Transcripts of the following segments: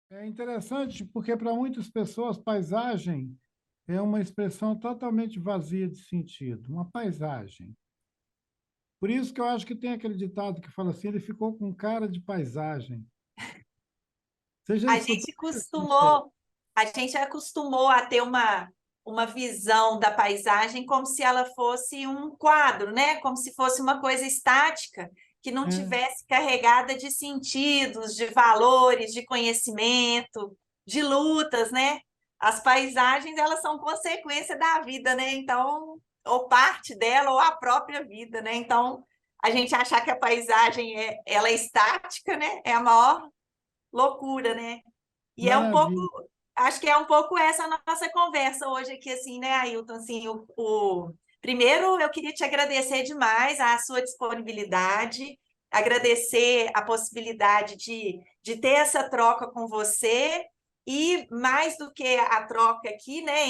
É interessante porque para muitas pessoas paisagem é uma expressão totalmente vazia de sentido, uma paisagem. Por isso que eu acho que tem aquele ditado que fala assim, ele ficou com cara de paisagem. Você já A escutou gente isso? Não sei. costumou, a gente acostumou a ter uma visão da paisagem como se ela fosse um quadro, né? Como se fosse uma coisa estática, que não É, tivesse carregada de sentidos, de valores, de conhecimento, de lutas, né? As paisagens, elas são consequência da vida, né? Então, ou parte dela, ou a própria vida, né? Então, a gente achar que a paisagem ela é estática, né? É a maior loucura, né? E é um pouco, maravilha. acho que é um pouco essa nossa conversa hoje aqui, assim, né, Ailton? Assim, primeiro eu queria te agradecer demais a sua disponibilidade, agradecer a possibilidade de ter essa troca com você, e mais do que a troca aqui, né,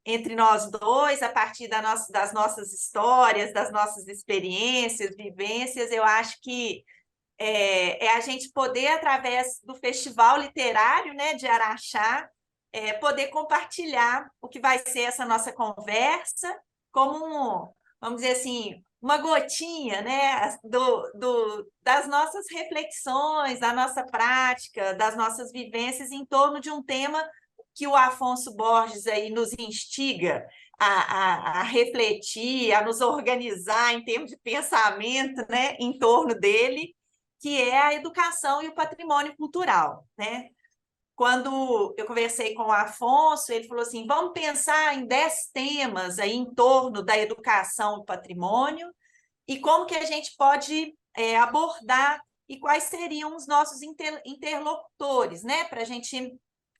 entre nós dois, a partir das nossas histórias, das nossas experiências, vivências, eu acho que a gente poder, através do Festival Literário, né, de Araxá, poder compartilhar o que vai ser essa nossa conversa, como, vamos dizer assim, uma gotinha, né, das nossas reflexões, da nossa prática, das nossas vivências em torno de um tema que o Afonso Borges aí nos instiga a refletir, a nos organizar em termos de pensamento, né, em torno dele, que é a educação e o patrimônio cultural, né? Quando eu conversei com o Afonso, ele falou assim: vamos pensar em 10 temas aí em torno da educação e patrimônio, e como que a gente pode abordar e quais seriam os nossos interlocutores, né? Para a gente,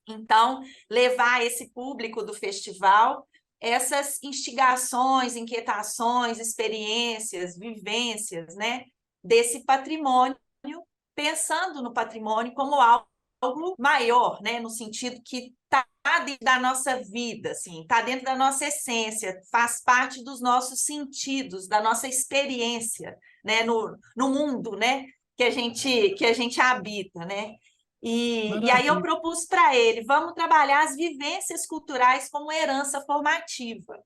então, levar esse público do festival essas instigações, inquietações, experiências, vivências, né? Desse patrimônio, pensando no patrimônio como algo maior, né? No sentido que está dentro da nossa vida, assim, está dentro da nossa essência, faz parte dos nossos sentidos, da nossa experiência, né? No mundo, né? Que a gente habita, né? E aí eu Maravilha. propus para ele, vamos trabalhar as vivências culturais como herança formativa.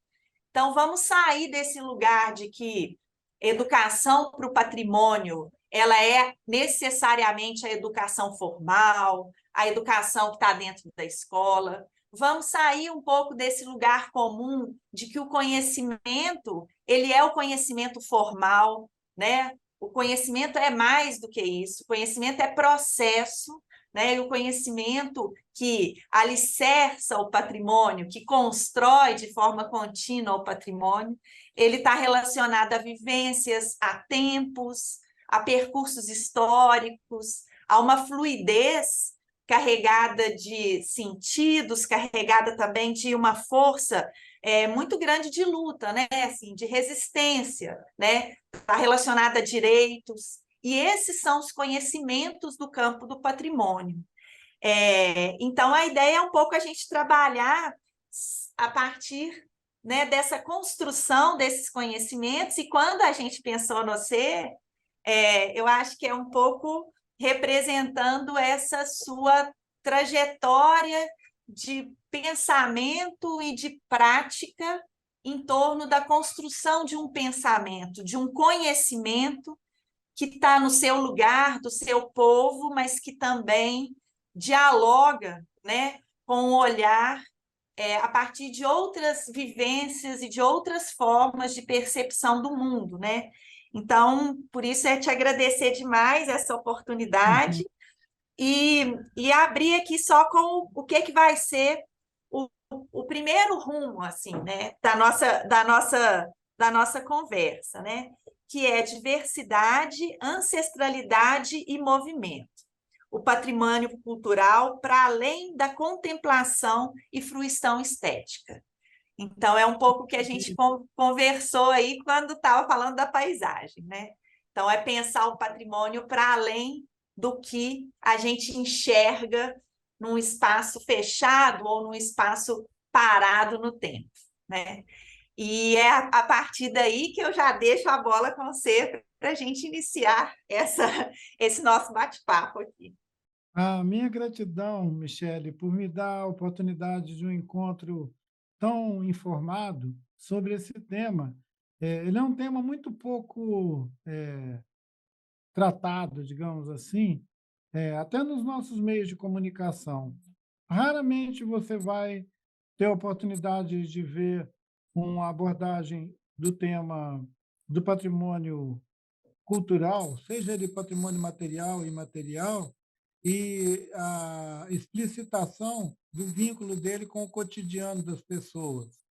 Então, vamos sair desse lugar de que educação para o patrimônio ela é necessariamente a educação formal, a educação que está dentro da escola. Vamos sair um pouco desse lugar comum de que o conhecimento ele é o conhecimento formal, né? O conhecimento é mais do que isso. O conhecimento é processo, né? E o conhecimento que alicerça o patrimônio, que constrói de forma contínua o patrimônio, ele está relacionado a vivências, a tempos, a percursos históricos, a uma fluidez carregada de sentidos, carregada também de uma força muito grande de luta, né? Assim, de resistência, né? Está relacionada a direitos. E esses são os conhecimentos do campo do patrimônio. Então, a ideia é um pouco a gente trabalhar a partir, né, dessa construção desses conhecimentos, e quando a gente pensou no você, eu acho que é um pouco representando essa sua trajetória de pensamento e de prática em torno da construção de um pensamento, de um conhecimento que está no seu lugar, do seu povo, mas que também dialoga, né, com o olhar a partir de outras vivências e de outras formas de percepção do mundo, né? Então, por isso é te agradecer demais essa oportunidade Uhum. e abrir aqui só com o que vai ser o, o primeiro rumo, assim, né, da nossa conversa, né? Que é diversidade, ancestralidade e movimento. O patrimônio cultural para além da contemplação e fruição estética. Então, é um pouco o que a gente conversou aí quando estava falando da paisagem, né? Então, é pensar o patrimônio para além do que a gente enxerga num espaço fechado ou num espaço parado no tempo, né? E é a partir daí que eu já deixo a bola com você para a gente iniciar esse nosso bate-papo aqui. A minha gratidão, Michele, por me dar a oportunidade de um encontro tão informado sobre esse tema. Ele é um tema muito pouco tratado, digamos assim, até nos nossos meios de comunicação. Raramente você vai ter a oportunidade de ver uma abordagem do tema do patrimônio cultural, seja ele patrimônio material e imaterial, e a explicitação do vínculo dele com o cotidiano das pessoas.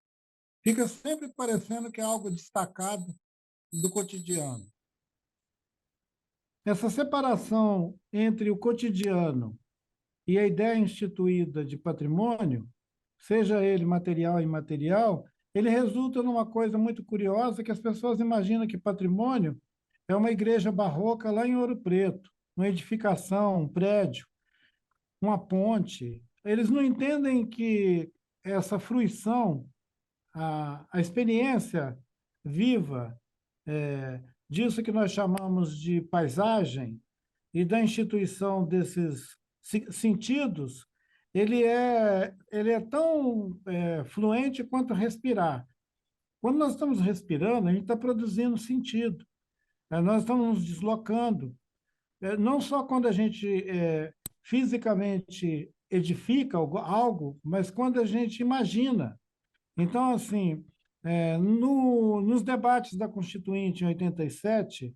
Fica sempre parecendo que é algo destacado do cotidiano. Essa separação entre o cotidiano e a ideia instituída de patrimônio, seja ele material ou imaterial, ele resulta numa coisa muito curiosa, que as pessoas imaginam que patrimônio é uma igreja barroca lá em Ouro Preto, uma edificação, um prédio, uma ponte. Eles não entendem que essa fruição, a experiência viva disso que nós chamamos de paisagem e da instituição desses sentidos, ele é tão fluente quanto respirar. Quando nós estamos respirando, a gente está produzindo sentido, nós estamos nos deslocando. Não só quando a gente fisicamente edifica algo, mas quando a gente imagina. Então, assim, nos debates da Constituinte em 87,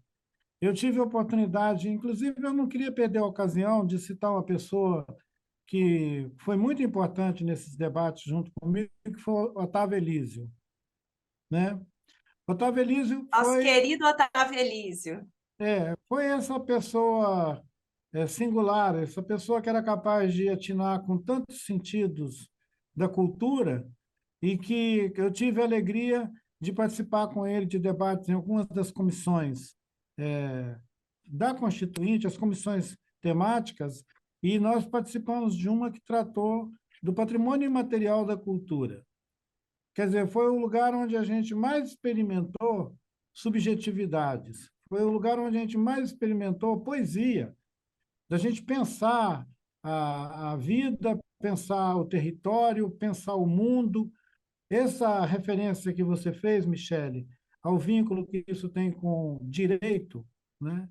eu tive a oportunidade, inclusive eu não queria perder a ocasião de citar uma pessoa que foi muito importante nesses debates junto comigo, que foi o Otávio Elísio, né? Otávio Elísio Nosso querido Otávio Elísio. foi essa pessoa singular, essa pessoa que era capaz de atinar com tantos sentidos da cultura e que eu tive a alegria de participar com ele de debates em algumas das comissões da Constituinte, as comissões temáticas, e nós participamos de uma que tratou do patrimônio imaterial da cultura. Quer dizer, foi o lugar onde a gente mais experimentou subjetividades, foi o lugar onde a gente mais experimentou poesia, da gente pensar a vida, pensar o território, pensar o mundo. Essa referência que você fez, Michele, ao vínculo que isso tem com direito, né?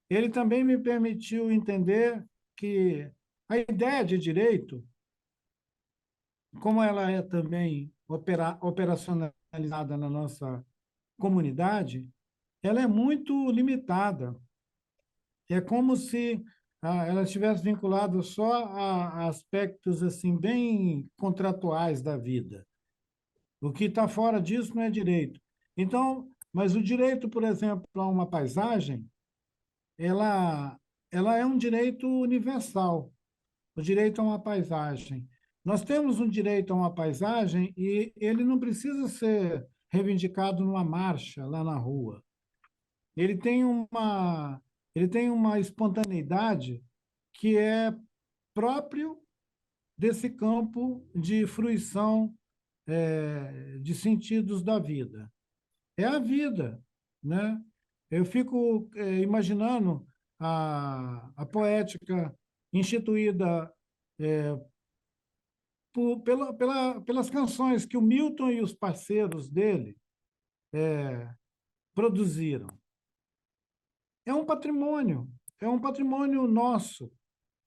Ele também me permitiu entender que a ideia de direito, como ela é também operacionalizada na nossa comunidade, ela é muito limitada. É como se ela estivesse vinculada só a aspectos assim bem contratuais da vida. O que está fora disso não é direito. Então, mas o direito, por exemplo, a uma paisagem, ela, ela é um direito universal, o direito a uma paisagem. Nós temos um direito a uma paisagem e ele não precisa ser reivindicado numa marcha lá na rua. Ele tem uma, ele tem uma espontaneidade que é próprio desse campo de fruição de sentidos da vida. É a vida, né? Eu fico imaginando a poética instituída pelas canções que o Milton e os parceiros dele produziram. É um patrimônio nosso.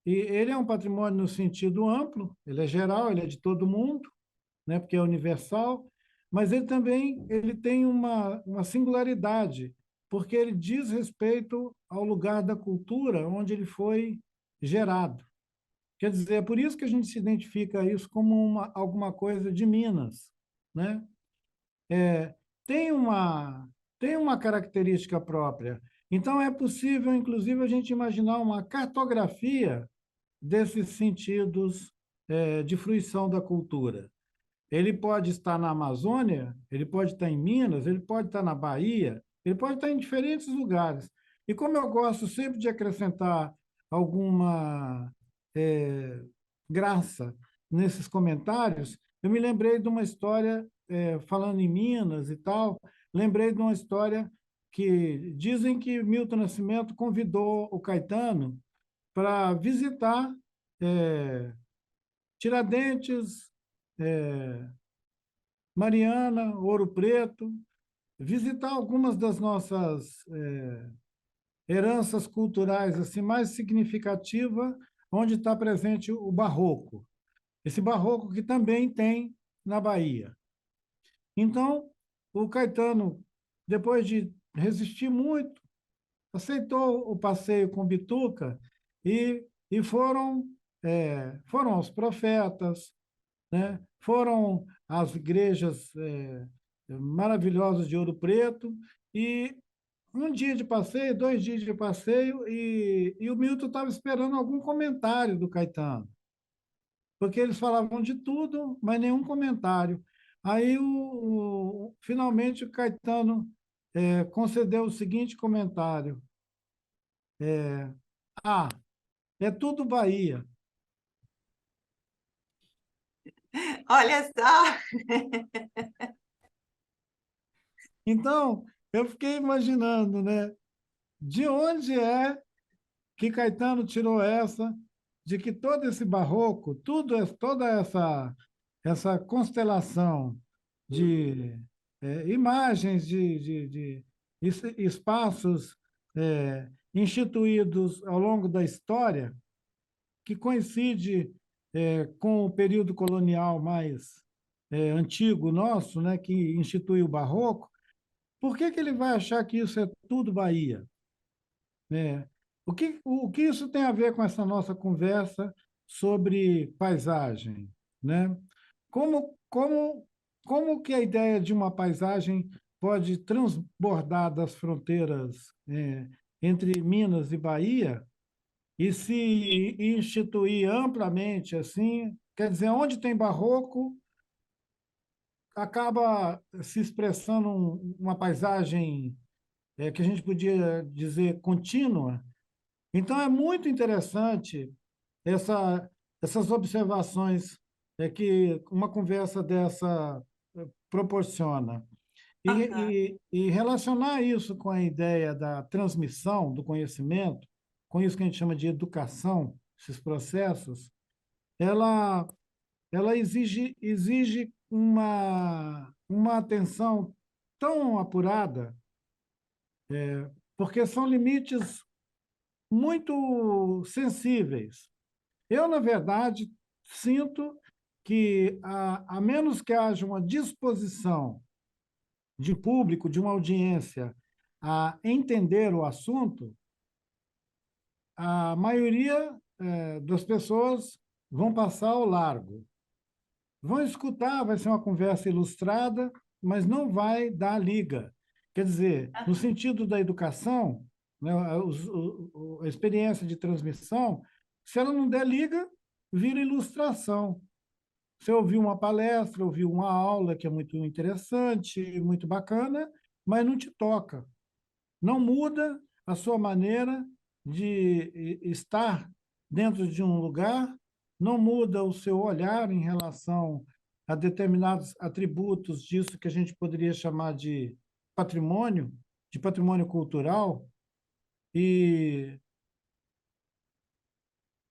E ele é um patrimônio no sentido amplo, ele é geral, ele é de todo mundo, né, porque é universal, mas ele tem uma singularidade, porque ele diz respeito ao lugar da cultura onde ele foi gerado. Quer dizer, é por isso que a gente se identifica isso como alguma coisa de Minas, né? Tem tem uma característica própria. Então, é possível, inclusive, a gente imaginar uma cartografia desses sentidos de fruição da cultura. Ele pode estar na Amazônia, ele pode estar em Minas, ele pode estar na Bahia, ele pode estar em diferentes lugares. E como eu gosto sempre de acrescentar alguma graça nesses comentários, eu me lembrei de uma história, falando em Minas e tal, lembrei de uma história que dizem que Milton Nascimento convidou o Caetano para visitar Tiradentes, Mariana, Ouro Preto, visitar algumas das nossas heranças culturais assim mais significativas, onde está presente o barroco. Esse barroco que também tem na Bahia. Então, o Caetano, depois de resistir muito, aceitou o passeio com Bituca e foram aos Profetas, né? Foram às igrejas maravilhosas de Ouro Preto e um dia de passeio, 2 dias de passeio e o Milton estava esperando algum comentário do Caetano, porque eles falavam de tudo, mas nenhum comentário. Aí, finalmente, o Caetano concedeu o seguinte comentário: Ah, é tudo Bahia. Olha só, Então, eu fiquei imaginando, né? De onde é que Caetano tirou essa, de que todo esse barroco, toda essa constelação de imagens, de espaços instituídos ao longo da história, que coincide com o período colonial mais antigo nosso, né, que instituiu o barroco, por que ele vai achar que isso é tudo Bahia? Né? O que isso tem a ver com essa nossa conversa sobre paisagem, né? Como que a ideia de uma paisagem pode transbordar das fronteiras entre Minas e Bahia e se instituir amplamente assim? Quer dizer, onde tem barroco, acaba se expressando uma paisagem que a gente podia dizer contínua. Então, é muito interessante essa, essas observações que uma conversa dessa proporciona. aham, E relacionar isso com a ideia da transmissão do conhecimento, com isso que a gente chama de educação, esses processos, ela, ela exige uma atenção tão apurada, porque são limites muito sensíveis. Eu, na verdade, sinto que, a menos que haja uma disposição de público, de uma audiência, a entender o assunto, a maioria das pessoas vão passar ao largo. Vão escutar, vai ser uma conversa ilustrada, mas não vai dar liga. Quer dizer, no aham. sentido da educação, né, a experiência de transmissão, se ela não der liga, vira ilustração. Você ouviu uma palestra, ouviu uma aula que é muito interessante, muito bacana, mas não te toca. Não muda a sua maneira de estar dentro de um lugar, não muda o seu olhar em relação a determinados atributos disso que a gente poderia chamar patrimônio, de patrimônio cultural. E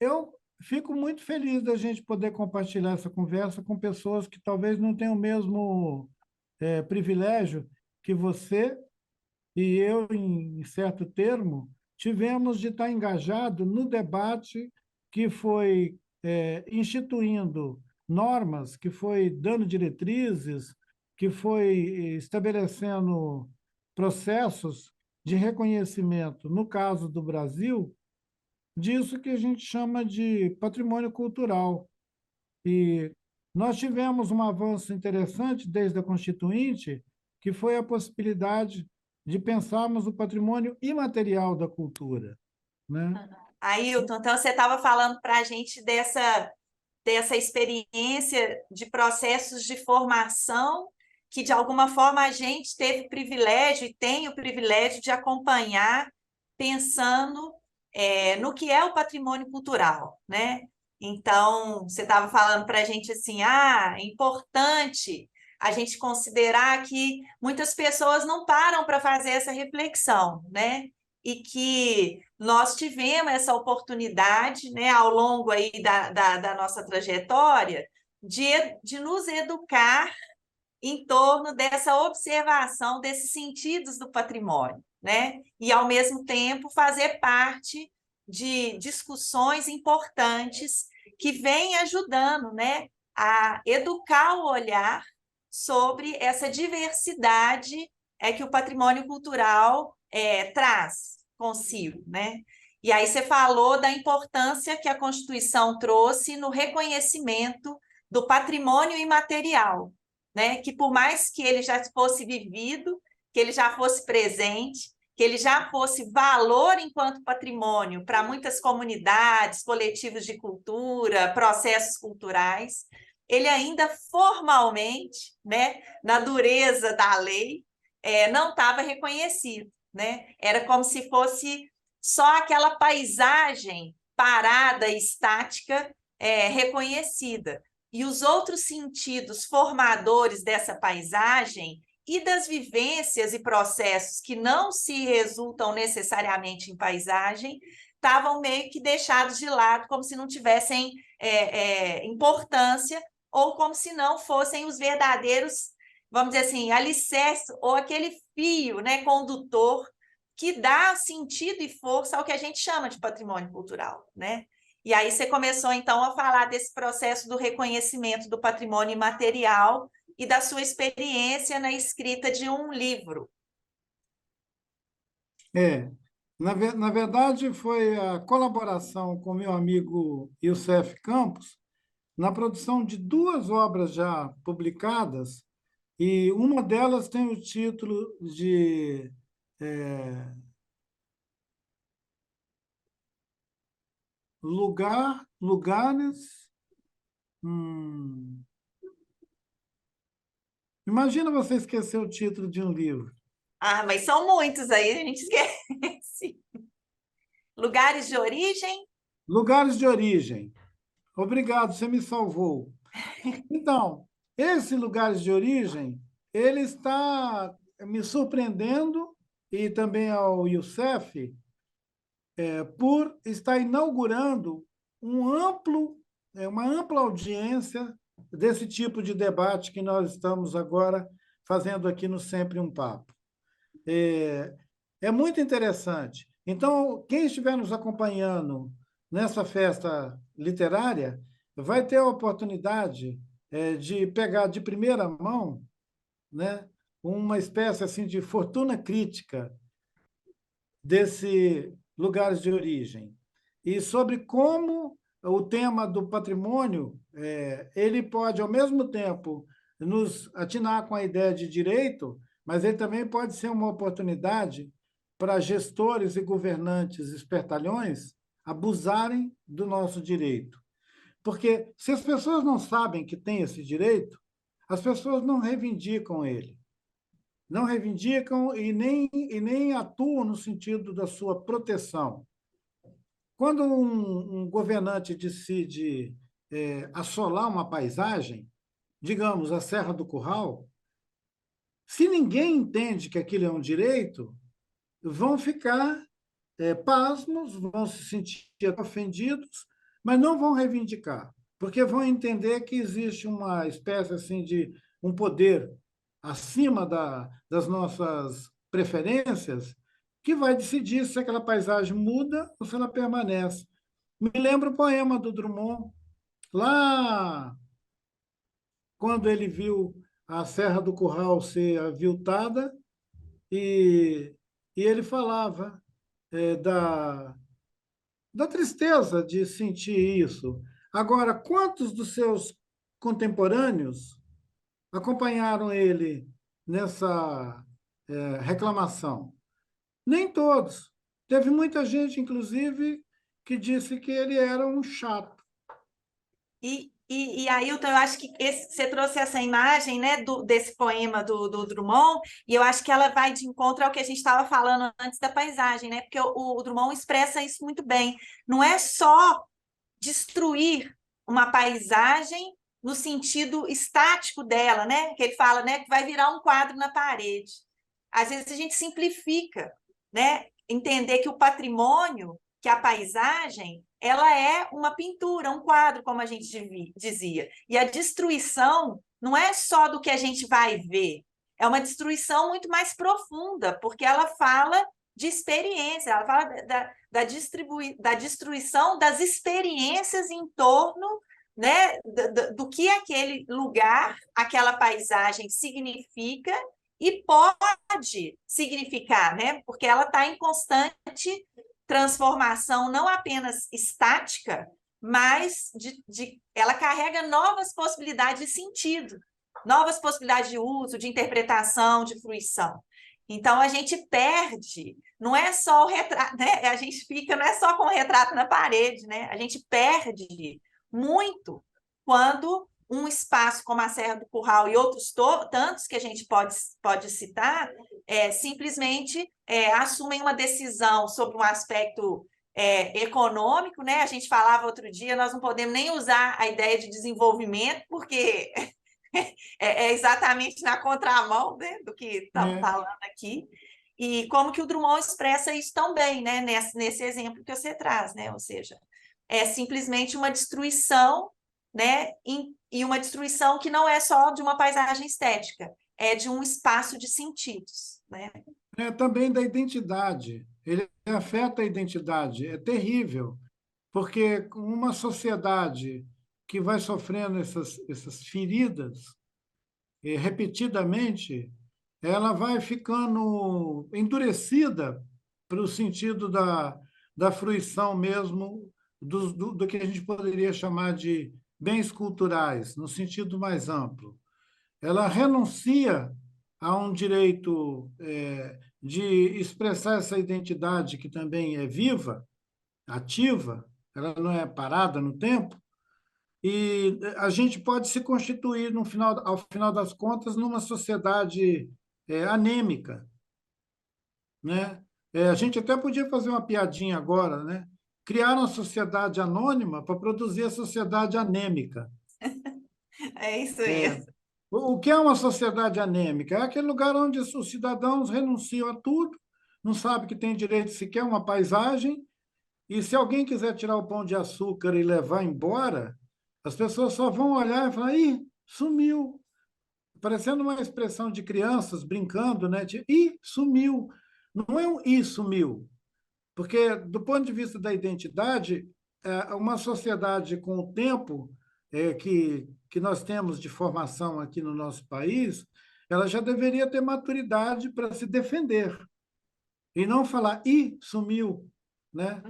eu fico muito feliz da gente poder compartilhar essa conversa com pessoas que talvez não tenham o mesmo privilégio que você e eu, em certo termo, tivemos de estar engajado no debate que foi instituindo normas, que foi dando diretrizes, que foi estabelecendo processos de reconhecimento, no caso do Brasil, disso que a gente chama de patrimônio cultural. E nós tivemos um avanço interessante desde a Constituinte, que foi a possibilidade de pensarmos o patrimônio imaterial da cultura, né? Ailton, então você estava falando para a gente dessa experiência de processos de formação que, de alguma forma, a gente teve o privilégio e tem o privilégio de acompanhar, pensando no que é o patrimônio cultural, né? Então, você estava falando para a gente assim, é importante a gente considerar que muitas pessoas não param para fazer essa reflexão, né? e que nós tivemos essa oportunidade, né, ao longo aí da nossa trajetória, de nos educar em torno dessa observação desses sentidos do patrimônio, né? E, ao mesmo tempo, fazer parte de discussões importantes que vêm ajudando, né, a educar o olhar sobre essa diversidade que o patrimônio cultural traz consigo, né? E aí você falou da importância que a Constituição trouxe no reconhecimento do patrimônio imaterial, né? Que por mais que ele já fosse vivido, que ele já fosse presente, que ele já fosse valor enquanto patrimônio para muitas comunidades, coletivos de cultura, processos culturais, ele ainda formalmente, né, na dureza da lei, não estava reconhecido, né? Era como se fosse só aquela paisagem parada, estática, reconhecida. E os outros sentidos formadores dessa paisagem e das vivências e processos que não se resultam necessariamente em paisagem estavam meio que deixados de lado, como se não tivessem importância ou como se não fossem os verdadeiros, vamos dizer assim, alicerces ou aquele fio, né, condutor que dá sentido e força ao que a gente chama de patrimônio cultural, né? E aí você começou, então, a falar desse processo do reconhecimento do patrimônio imaterial e da sua experiência na escrita de um livro. É, na verdade, foi a colaboração com meu amigo Youssef Campos na produção de duas obras já publicadas, e uma delas tem o título de Lugares. hum, Imagina você esquecer o título de um livro. Ah, mas são muitos aí, a gente esquece. Lugares de origem? Lugares de origem. Obrigado, você me salvou. Então, esse Lugares de Origem, ele está me surpreendendo, e também ao Youssef, por estar inaugurando uma ampla audiência desse tipo de debate que nós estamos agora fazendo aqui no Sempre um Papo. É muito interessante. Então, quem estiver nos acompanhando nessa festa literária vai ter a oportunidade de pegar de primeira mão, né, uma espécie assim de fortuna crítica desse lugares de origem e sobre como o tema do patrimônio ele pode ao mesmo tempo nos atinar com a ideia de direito, mas ele também pode ser uma oportunidade para gestores e governantes espertalhões abusarem do nosso direito. Porque se as pessoas não sabem que têm esse direito, as pessoas não reivindicam ele. Não reivindicam e nem atuam no sentido da sua proteção. Quando um governante decide assolar uma paisagem, digamos, a Serra do Curral, se ninguém entende que aquilo é um direito, vão ficar pasmos, vão se sentir ofendidos, mas não vão reivindicar, porque vão entender que existe uma espécie assim de um poder acima das nossas preferências que vai decidir se aquela paisagem muda ou se ela permanece. Me lembra o poema do Drummond, lá quando ele viu a Serra do Curral ser aviltada, e, e ele falava da tristeza de sentir isso. Agora, quantos dos seus contemporâneos acompanharam ele nessa reclamação? Nem todos. Teve muita gente, inclusive, que disse que ele era um chato. E Ailton, eu acho que você trouxe essa imagem, né, desse poema do Drummond, e eu acho que ela vai de encontro ao que a gente estava falando antes da paisagem, né? Porque o Drummond expressa isso muito bem. Não é só destruir uma paisagem no sentido estático dela, né? Que ele fala, né, que vai virar um quadro na parede. Às vezes a gente simplifica, né? entender que o patrimônio, que a paisagem, ela é uma pintura, um quadro, como a gente dizia. E a destruição não é só do que a gente vai ver, é uma destruição muito mais profunda, porque ela fala de experiência, ela fala da destruição das experiências em torno, né, do que aquele lugar, aquela paisagem significa e pode significar, né? Porque ela está em constante transformação, não apenas estática, mas ela carrega novas possibilidades de sentido, novas possibilidades de uso, de interpretação, de fruição. Então, a gente perde, não é só o retrato, né? A gente fica, não é só com o retrato na parede, né? A gente perde muito quando um espaço como a Serra do Curral e outros tantos que a gente pode citar, simplesmente assumem uma decisão sobre um aspecto econômico, né? A gente falava outro dia, nós não podemos nem usar a ideia de desenvolvimento, porque é exatamente na contramão, né, do que estamos falando aqui. E como que o Drummond expressa isso tão bem, né, nesse exemplo que você traz, né? Ou seja, é simplesmente uma destruição, né, e uma destruição que não é só de uma paisagem estética, é de um espaço de sentidos, né? É também da identidade. Ele afeta a identidade. É terrível, porque uma sociedade que vai sofrendo essas feridas repetidamente, ela vai ficando endurecida para o sentido da fruição mesmo do que a gente poderia chamar de bens culturais, no sentido mais amplo. Ela renuncia a um direito de expressar essa identidade que também é viva, ativa, ela não é parada no tempo, e a gente pode se constituir, no final, ao final das contas, numa sociedade anêmica, né? A gente até podia fazer uma piadinha agora, né? Criar uma sociedade anônima para produzir a sociedade anêmica. É isso mesmo. O que é uma sociedade anêmica? É aquele lugar onde os cidadãos renunciam a tudo, não sabe que tem direito sequer a uma paisagem, e se alguém quiser tirar o pão de açúcar e levar embora, as pessoas só vão olhar e falar: ih, sumiu. Parecendo uma expressão de crianças brincando, né? De, ih, sumiu. Não é um ih, sumiu. Porque, do ponto de vista da identidade, uma sociedade com o tempo que nós temos de formação aqui no nosso país, ela já deveria ter maturidade para se defender e não falar, ih, sumiu. Né?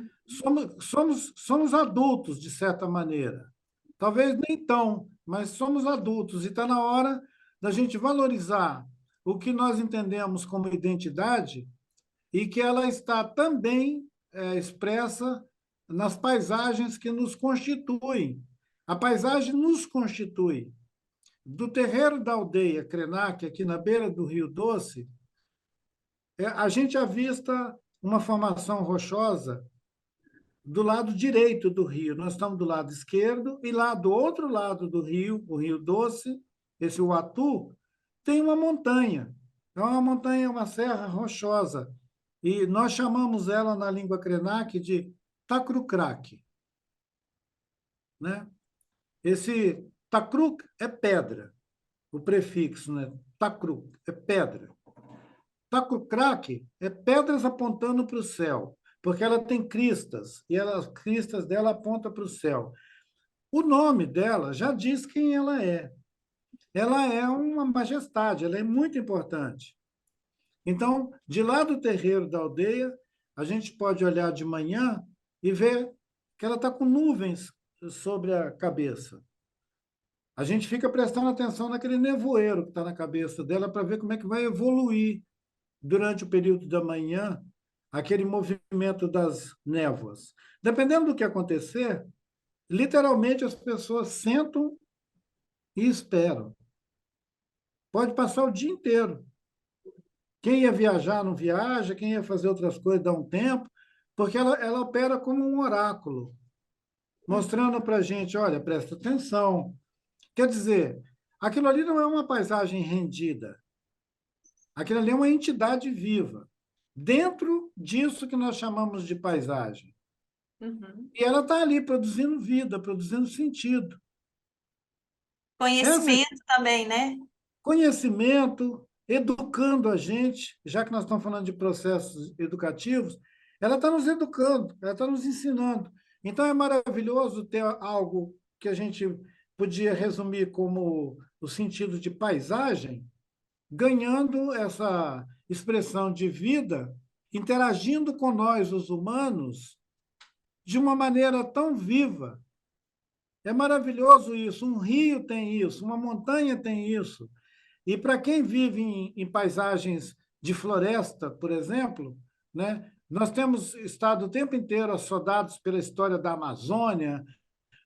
Somos adultos, de certa maneira. Talvez nem tão, mas somos adultos e está na hora da gente valorizar o que nós entendemos como identidade e que ela está também expressa nas paisagens que nos constituem. A paisagem nos constitui. Do terreiro da aldeia Krenak, aqui na beira do Rio Doce, a gente avista uma formação rochosa do lado direito do rio. Nós estamos do lado esquerdo e lá do outro lado do rio, o Rio Doce, esse Uatu, tem uma montanha. É uma montanha, uma serra rochosa. E nós chamamos ela na língua Krenak de Tacrucraque. Né? Esse Tacruc é pedra, o prefixo, né? Tacruc é pedra. Tacrucraque é pedras apontando para o céu, porque ela tem cristas, e as cristas dela apontam para o céu. O nome dela já diz quem ela é. Ela é uma majestade, ela é muito importante. Então, de lá do terreiro da aldeia, a gente pode olhar de manhã e ver que ela está com nuvens sobre a cabeça. A gente fica prestando atenção naquele nevoeiro que está na cabeça dela para ver como é que vai evoluir durante o período da manhã aquele movimento das névoas. Dependendo do que acontecer, literalmente as pessoas sentam e esperam. Pode passar o dia inteiro. Quem ia viajar não viaja, quem ia fazer outras coisas dá um tempo, porque ela opera como um oráculo, mostrando para a gente, olha, presta atenção. Quer dizer, aquilo ali não é uma paisagem rendida. Aquilo ali é uma entidade viva. dentro disso que nós chamamos de paisagem. Uhum. E ela está ali produzindo vida, produzindo sentido. Esse Conhecimento também, né? conhecimento, educando a gente, já que nós estamos falando de processos educativos, ela está nos educando, ela está nos ensinando. Então, é maravilhoso ter algo que a gente podia resumir como o sentido de paisagem, ganhando essa expressão de vida, interagindo com nós, os humanos, de uma maneira tão viva. É maravilhoso isso. Um rio tem isso, uma montanha tem isso. E para quem vive em paisagens de floresta, por exemplo, né, nós temos estado o tempo inteiro assodados pela história da Amazônia,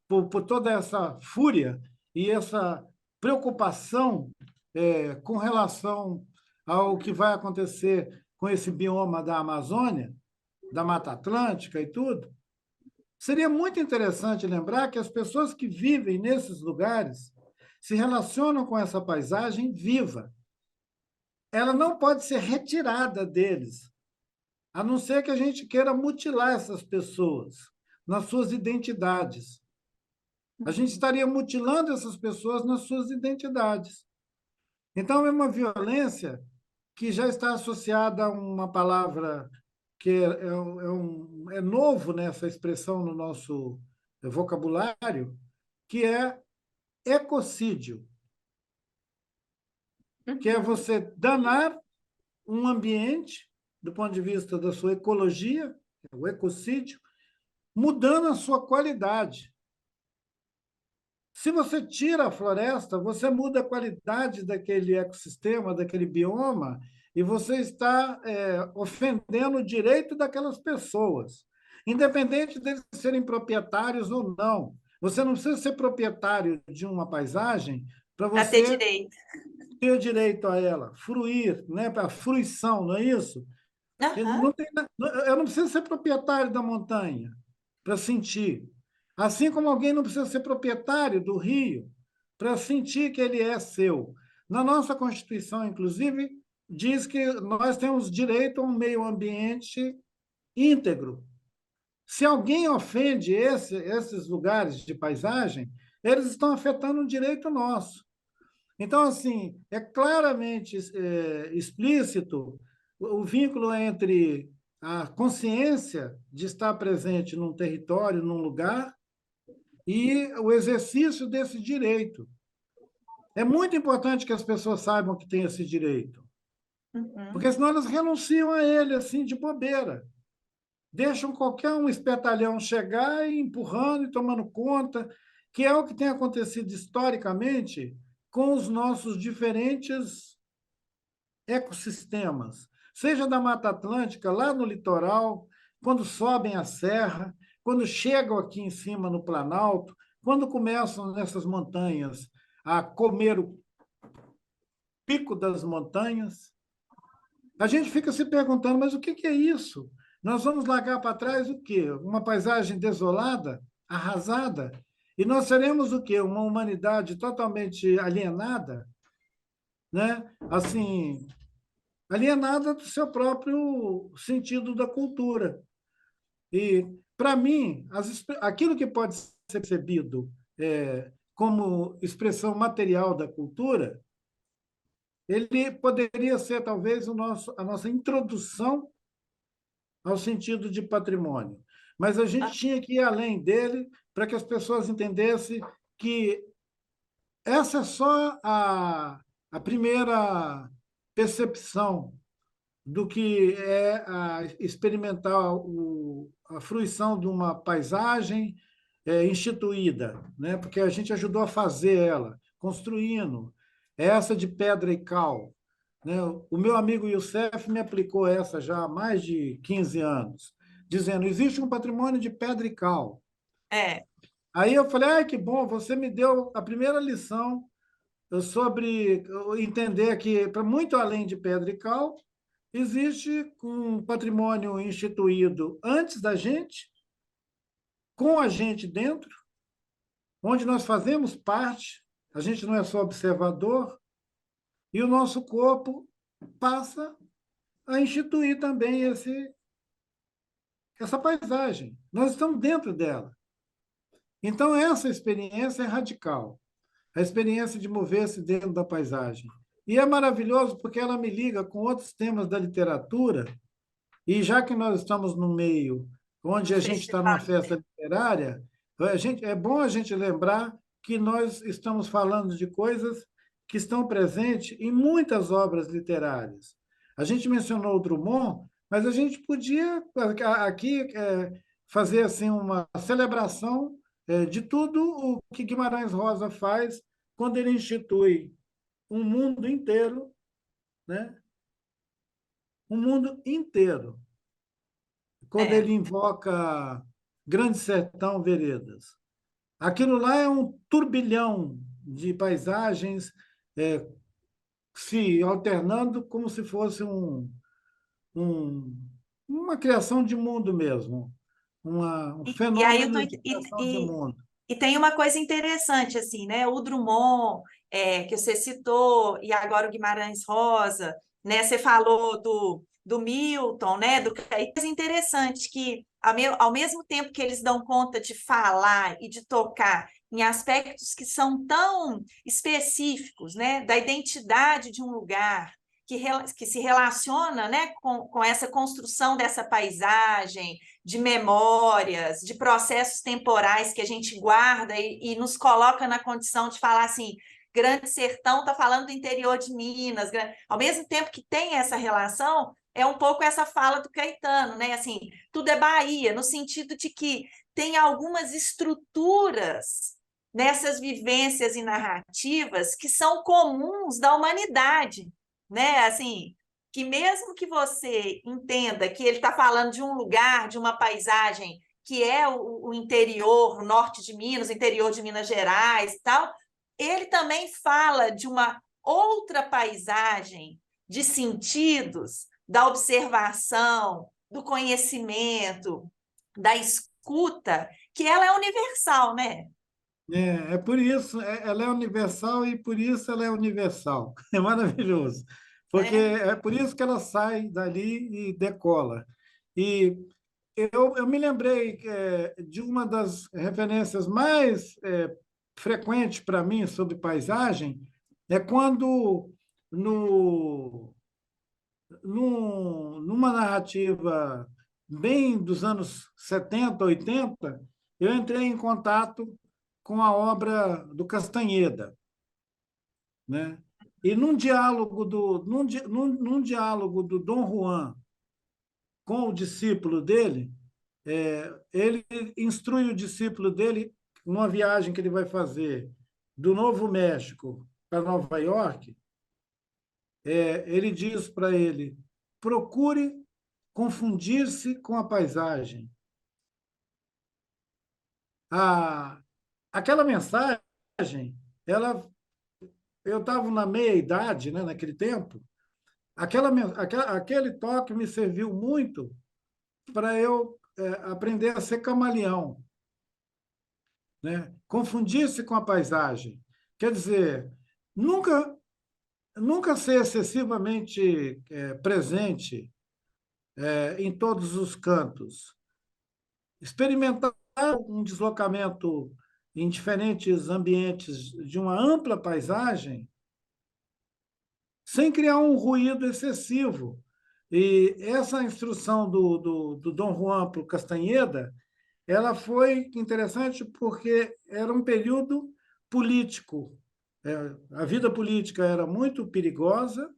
por toda essa fúria e essa preocupação com relação ao que vai acontecer com esse bioma da Amazônia, da Mata Atlântica e tudo. Seria muito interessante lembrar que as pessoas que vivem nesses lugares se relacionam com essa paisagem viva. Ela não pode ser retirada deles, a não ser que a gente queira mutilar essas pessoas nas suas identidades. A gente estaria mutilando essas pessoas nas suas identidades. Então, é uma violência que já está associada a uma palavra que é novo nessa expressão no nosso vocabulário, que é ecocídio, que é Uhum. você danar um ambiente do ponto de vista da sua ecologia, o ecocídio, mudando a sua qualidade. Se você tira a floresta, você muda a qualidade daquele ecossistema, daquele bioma, e você está ofendendo o direito daquelas pessoas, independente deles serem proprietários ou não. Você não precisa ser proprietário de uma paisagem para Para ter você direito. ter direito a ela, fruir, né? Para a fruição, não é isso? Aham. Eu não preciso ser proprietário da montanha para sentir. Assim como alguém não precisa ser proprietário do rio para sentir que ele é seu. Na nossa Constituição, inclusive, diz que nós temos direito a um meio ambiente íntegro. Se alguém ofende esses lugares de paisagem, eles estão afetando um direito nosso. Então, assim, é claramente explícito o vínculo entre a consciência de estar presente num território, num lugar, e o exercício desse direito. É muito importante que as pessoas saibam que têm esse direito, Uhum. porque senão elas renunciam a ele assim de bobeira. Deixam qualquer um espertalhão chegar e empurrando e tomando conta, que é o que tem acontecido historicamente com os nossos diferentes ecossistemas, seja da Mata Atlântica, lá no litoral, quando sobem a serra, quando chegam aqui em cima no Planalto, quando começam nessas montanhas a comer o pico das montanhas, a gente fica se perguntando, mas o que é isso? Nós vamos largar para trás o quê? Uma paisagem desolada, arrasada? E nós seremos o quê? Uma humanidade totalmente alienada, né? Assim, alienada do seu próprio sentido da cultura. E, para mim, aquilo que pode ser percebido como expressão material da cultura, ele poderia ser, talvez, a nossa introdução ao sentido de patrimônio. Mas a gente Ah, tinha que ir além dele para que as pessoas entendessem que essa é só a primeira percepção do que é experimentar a fruição de uma paisagem instituída, né? Porque a gente ajudou a fazer ela, construindo. Essa de pedra e cal. Né? O meu amigo Youssef me aplicou essa já há mais de 15 anos, dizendo: existe um patrimônio de pedra e cal. é. Aí eu falei: ai, que bom, você me deu a primeira lição sobre entender que, para muito além de pedra e cal, existe um patrimônio instituído antes da gente, com a gente dentro, onde nós fazemos parte, a gente não é só observador, e o nosso corpo passa a instituir também essa paisagem. Nós estamos dentro dela. Então, essa experiência é radical, a experiência de mover-se dentro da paisagem. E é maravilhoso porque ela me liga com outros temas da literatura, e já que nós estamos no meio onde No a gente está numa festival. festa literária, é bom a gente lembrar que nós estamos falando de coisas que estão presentes em muitas obras literárias. A gente mencionou o Drummond, mas a gente podia aqui fazer assim uma celebração de tudo o que Guimarães Rosa faz quando ele institui um mundo inteiro, né? Um mundo inteiro, quando É. ele invoca Grande Sertão Veredas. Aquilo lá é um turbilhão de paisagens se alternando como se fosse um, uma criação de mundo mesmo, um E aí fenômeno de criação de e, mundo. e tem uma coisa interessante, assim, né? O Drummond, que você citou, e agora o Guimarães Rosa, né? Você falou do Milton, né? Do Caetano. É interessante que, ao mesmo tempo que eles dão conta de falar e de tocar em aspectos que são tão específicos, né? Da identidade de um lugar, que se relaciona, né? Com essa construção dessa paisagem, de memórias, de processos temporais que a gente guarda e nos coloca na condição de falar assim, Grande Sertão está falando do interior de Minas, ao mesmo tempo que tem essa relação, é um pouco essa fala do Caetano, né? Assim, tudo é Bahia, no sentido de que tem algumas estruturas nessas vivências e narrativas que são comuns da humanidade, né? Assim, que mesmo que você entenda que ele está falando de um lugar, de uma paisagem que é o interior, o norte de Minas, o interior de Minas Gerais e tal, ele também fala de uma outra paisagem de sentidos, da observação, do conhecimento, da escuta, que ela é universal, né? É por isso, ela é universal e por isso ela é universal. É maravilhoso, porque É. é por isso que ela sai dali e decola. E eu me lembrei de uma das referências mais frequentes para mim sobre paisagem, é quando, no, numa narrativa bem dos anos 70, 80, eu entrei em contato com a obra do Castanheda, né? E num diálogo do Dom Juan com o discípulo dele, ele instrui o discípulo dele numa viagem que ele vai fazer do Novo México para Nova York. Ele diz para ele: procure confundir-se com a paisagem. A, aquela mensagem, ela, eu estava na meia idade, né, naquele tempo. Aquele toque me serviu muito para eu aprender a ser camaleão, né? Confundir-se com a paisagem. Quer dizer, nunca, nunca ser excessivamente presente em todos os cantos. Experimentar um deslocamento em diferentes ambientes de uma ampla paisagem sem criar um ruído excessivo. E essa instrução do Dom Juan para o Castanheda, ela foi interessante porque era um período político. A vida política era muito perigosa,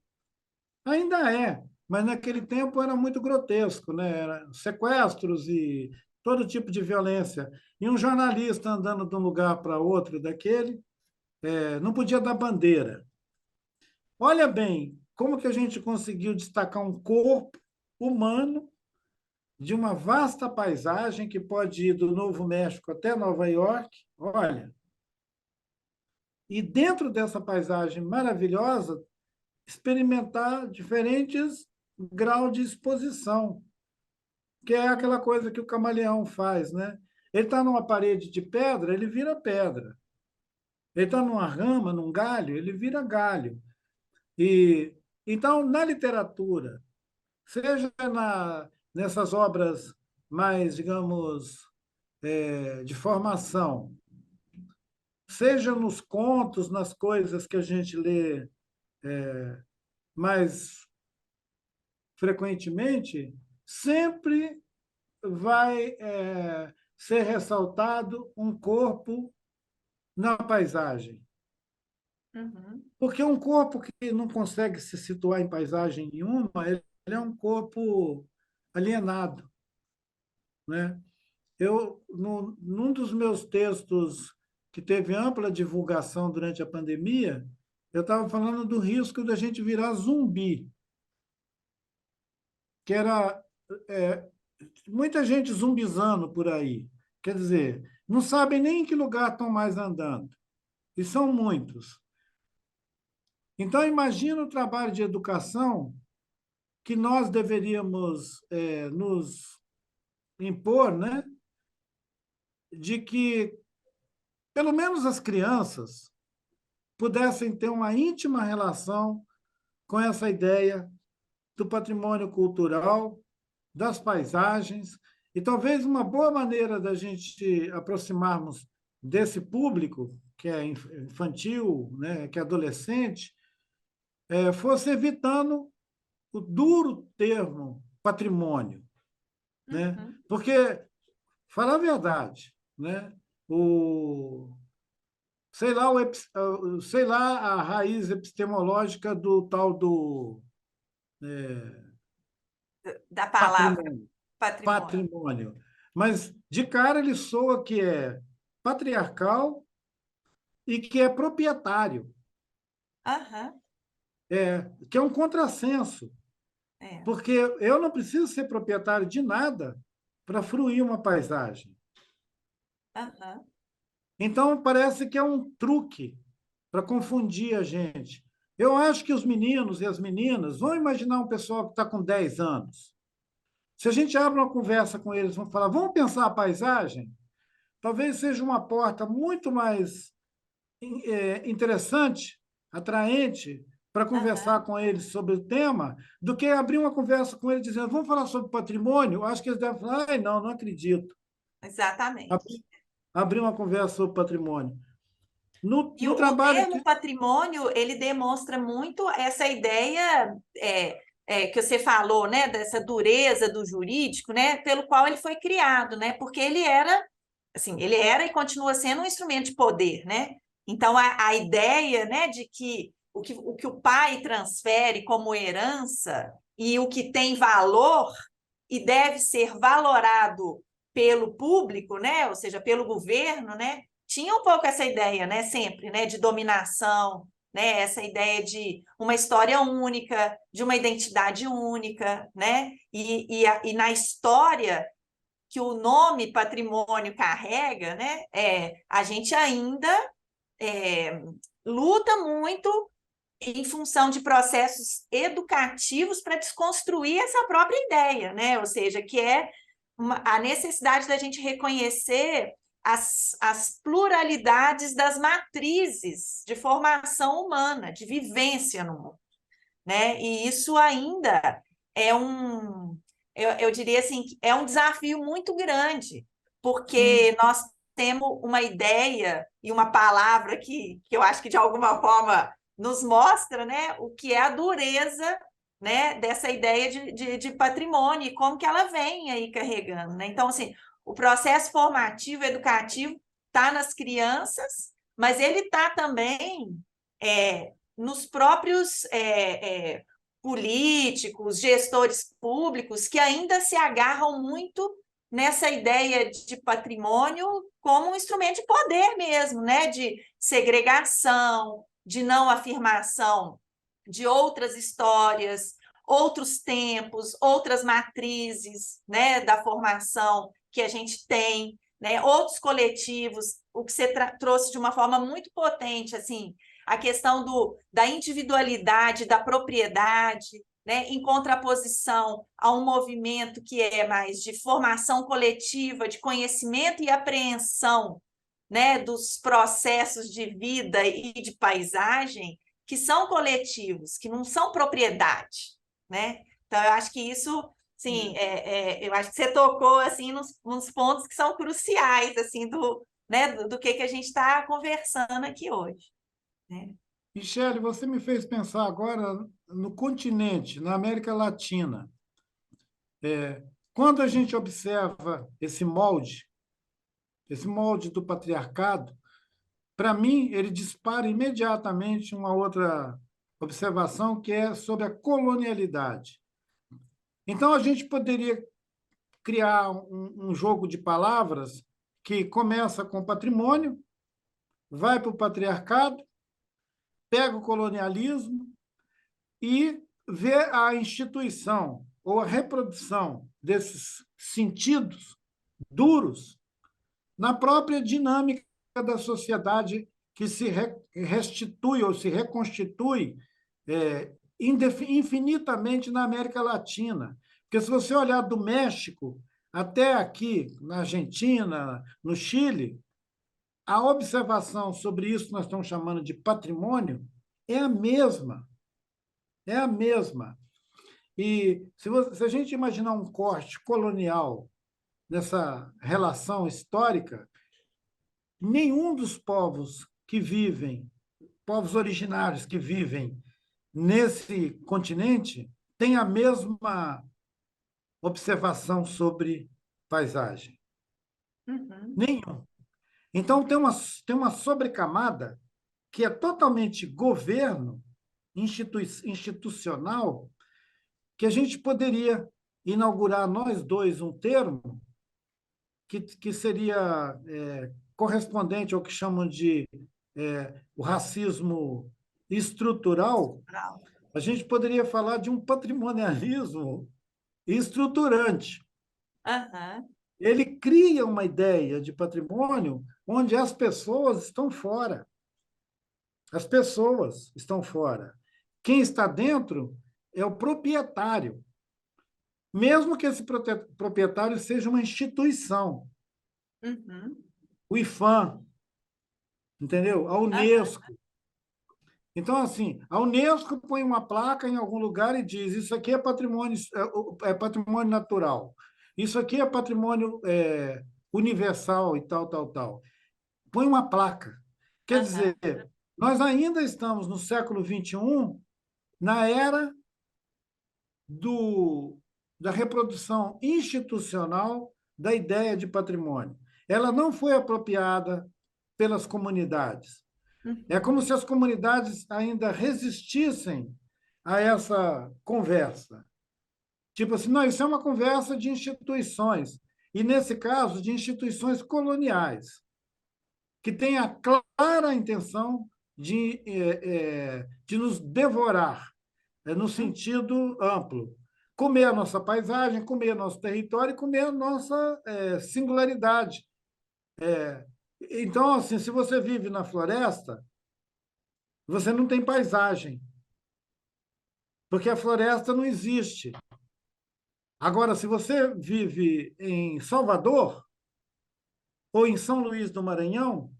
ainda é, mas naquele tempo era muito grotesco, né? Era sequestros e todo tipo de violência. E um jornalista andando de um lugar para outro daquele, não podia dar bandeira. Olha bem, como que a gente conseguiu destacar um corpo humano de uma vasta paisagem que pode ir do Novo México até Nova York. Olha, e dentro dessa paisagem maravilhosa, experimentar diferentes graus de exposição, que é aquela coisa que o camaleão faz, né? Ele está numa parede de pedra, ele vira pedra. Ele está numa rama, num galho, ele vira galho. E então, na literatura, seja nessas obras mais, digamos, de formação, seja nos contos, nas coisas que a gente lê mais frequentemente, sempre vai ser ressaltado um corpo na paisagem. Uhum. Porque um corpo que não consegue se situar em paisagem nenhuma, ele é um corpo alienado, né? Num dos meus textos que teve ampla divulgação durante a pandemia, eu estava falando do risco da gente virar zumbi, que era muita gente zumbizando por aí. Quer dizer, não sabem nem em que lugar estão mais andando. E são muitos. Então, imagina o trabalho de educação que nós deveríamos nos impor, né? De que, pelo menos as crianças, pudessem ter uma íntima relação com essa ideia do patrimônio cultural, das paisagens, e talvez uma boa maneira da gente aproximarmos desse público, que é infantil, né, que é adolescente, fosse evitando o duro termo patrimônio, né? Uhum. Porque, falar a verdade, né? o, sei lá a raiz epistemológica do tal do Da palavra patrimônio, patrimônio. patrimônio. Mas, de cara, ele soa que é patriarcal e que é proprietário, Aham, que é um contrassenso, é. porque eu não preciso ser proprietário de nada para fruir uma paisagem. Aham. Então, parece que é um truque para confundir a gente. Eu acho que os meninos e as meninas vão imaginar um pessoal que está com 10 anos. Se a gente abre uma conversa com eles, vão falar, vamos pensar a paisagem? Talvez seja uma porta muito mais interessante, atraente, para conversar Aham. com eles sobre o tema, do que abrir uma conversa com eles dizendo, vamos falar sobre patrimônio? Acho que eles devem falar, ai, não, não acredito. Exatamente. Abrir uma conversa sobre patrimônio. No, E no o trabalho termo que. patrimônio, ele demonstra muito essa ideia que você falou, né, dessa dureza do jurídico, né, pelo qual ele foi criado, né, porque ele era, assim, ele era e continua sendo um instrumento de poder, né? Então, a ideia, né, de que o que o pai transfere como herança e o que tem valor e deve ser valorado pelo público, né, ou seja, pelo governo, né, tinha um pouco essa ideia, né, sempre, né, de dominação, né, essa ideia de uma história única, de uma identidade única, né, e na história que o nome patrimônio carrega, né, a gente ainda é, luta muito em função de processos educativos para desconstruir essa própria ideia, né? Ou seja, que é a necessidade da gente reconhecer as pluralidades das matrizes de formação humana, de vivência no mundo, né? E isso ainda é eu diria assim, é um desafio muito grande, Sim, porque nós temos uma ideia e uma palavra que eu acho que de alguma forma nos mostra, né, o que é a dureza, né, dessa ideia de patrimônio e como que ela vem aí carregando, né? Então, assim, o processo formativo, educativo está nas crianças, mas ele está também nos próprios políticos, gestores públicos, que ainda se agarram muito nessa ideia de patrimônio como um instrumento de poder mesmo, né? De segregação, de não afirmação de outras histórias, outros tempos, outras matrizes, né, da formação que a gente tem, né, outros coletivos, o que você trouxe de uma forma muito potente, assim, a questão da individualidade, da propriedade, né, em contraposição a um movimento que é mais de formação coletiva, de conhecimento e apreensão, né, dos processos de vida e de paisagem, que são coletivos, que não são propriedade, né? Então, eu acho que isso, sim, eu acho que você tocou assim nos pontos que são cruciais assim do que a gente está conversando aqui hoje, né? Michele, você me fez pensar agora no continente, na América Latina. Quando a gente observa esse molde do patriarcado, para mim, ele dispara imediatamente uma outra observação, que é sobre a colonialidade. Então, a gente poderia criar um jogo de palavras que começa com patrimônio, vai para o patriarcado, pega o colonialismo e vê a instituição ou a reprodução desses sentidos duros na própria dinâmica da sociedade que se restitui ou se reconstitui infinitamente na América Latina. Porque se você olhar do México até aqui, na Argentina, no Chile, a observação sobre isso que nós estamos chamando de patrimônio é a mesma. É a mesma. E se a gente imaginar um corte colonial nessa relação histórica, nenhum dos povos originários que vivem nesse continente, tem a mesma observação sobre paisagem. Uhum. Nenhum. Então, tem uma sobrecamada que é totalmente governo institucional, que a gente poderia inaugurar nós dois um termo que seria correspondente ao que chamam de o racismo estrutural. A gente poderia falar de um patrimonialismo estruturante. Uhum. Ele cria uma ideia de patrimônio onde as pessoas estão fora. As pessoas estão fora. Quem está dentro é o proprietário, mesmo que esse proprietário seja uma instituição. Uhum. O IFAM, entendeu? A Uhum. Unesco. Então, assim, a Unesco põe uma placa em algum lugar e diz: isso aqui é patrimônio natural, isso aqui é patrimônio universal e tal, tal, tal. Põe uma placa. Quer Uhum. dizer, nós ainda estamos no século XXI, na era da reprodução institucional da ideia de patrimônio. Ela não foi apropriada pelas comunidades. É como Uhum. se as comunidades ainda resistissem a essa conversa. Tipo assim, não, isso é uma conversa de instituições, e nesse caso, de instituições coloniais, que têm a clara intenção de nos devorar, no sentido amplo. Comer a nossa paisagem, comer nosso território e comer a nossa singularidade. Então, assim, se você vive na floresta, você não tem paisagem, porque a floresta não existe. Agora, se você vive em Salvador ou em São Luís do Maranhão,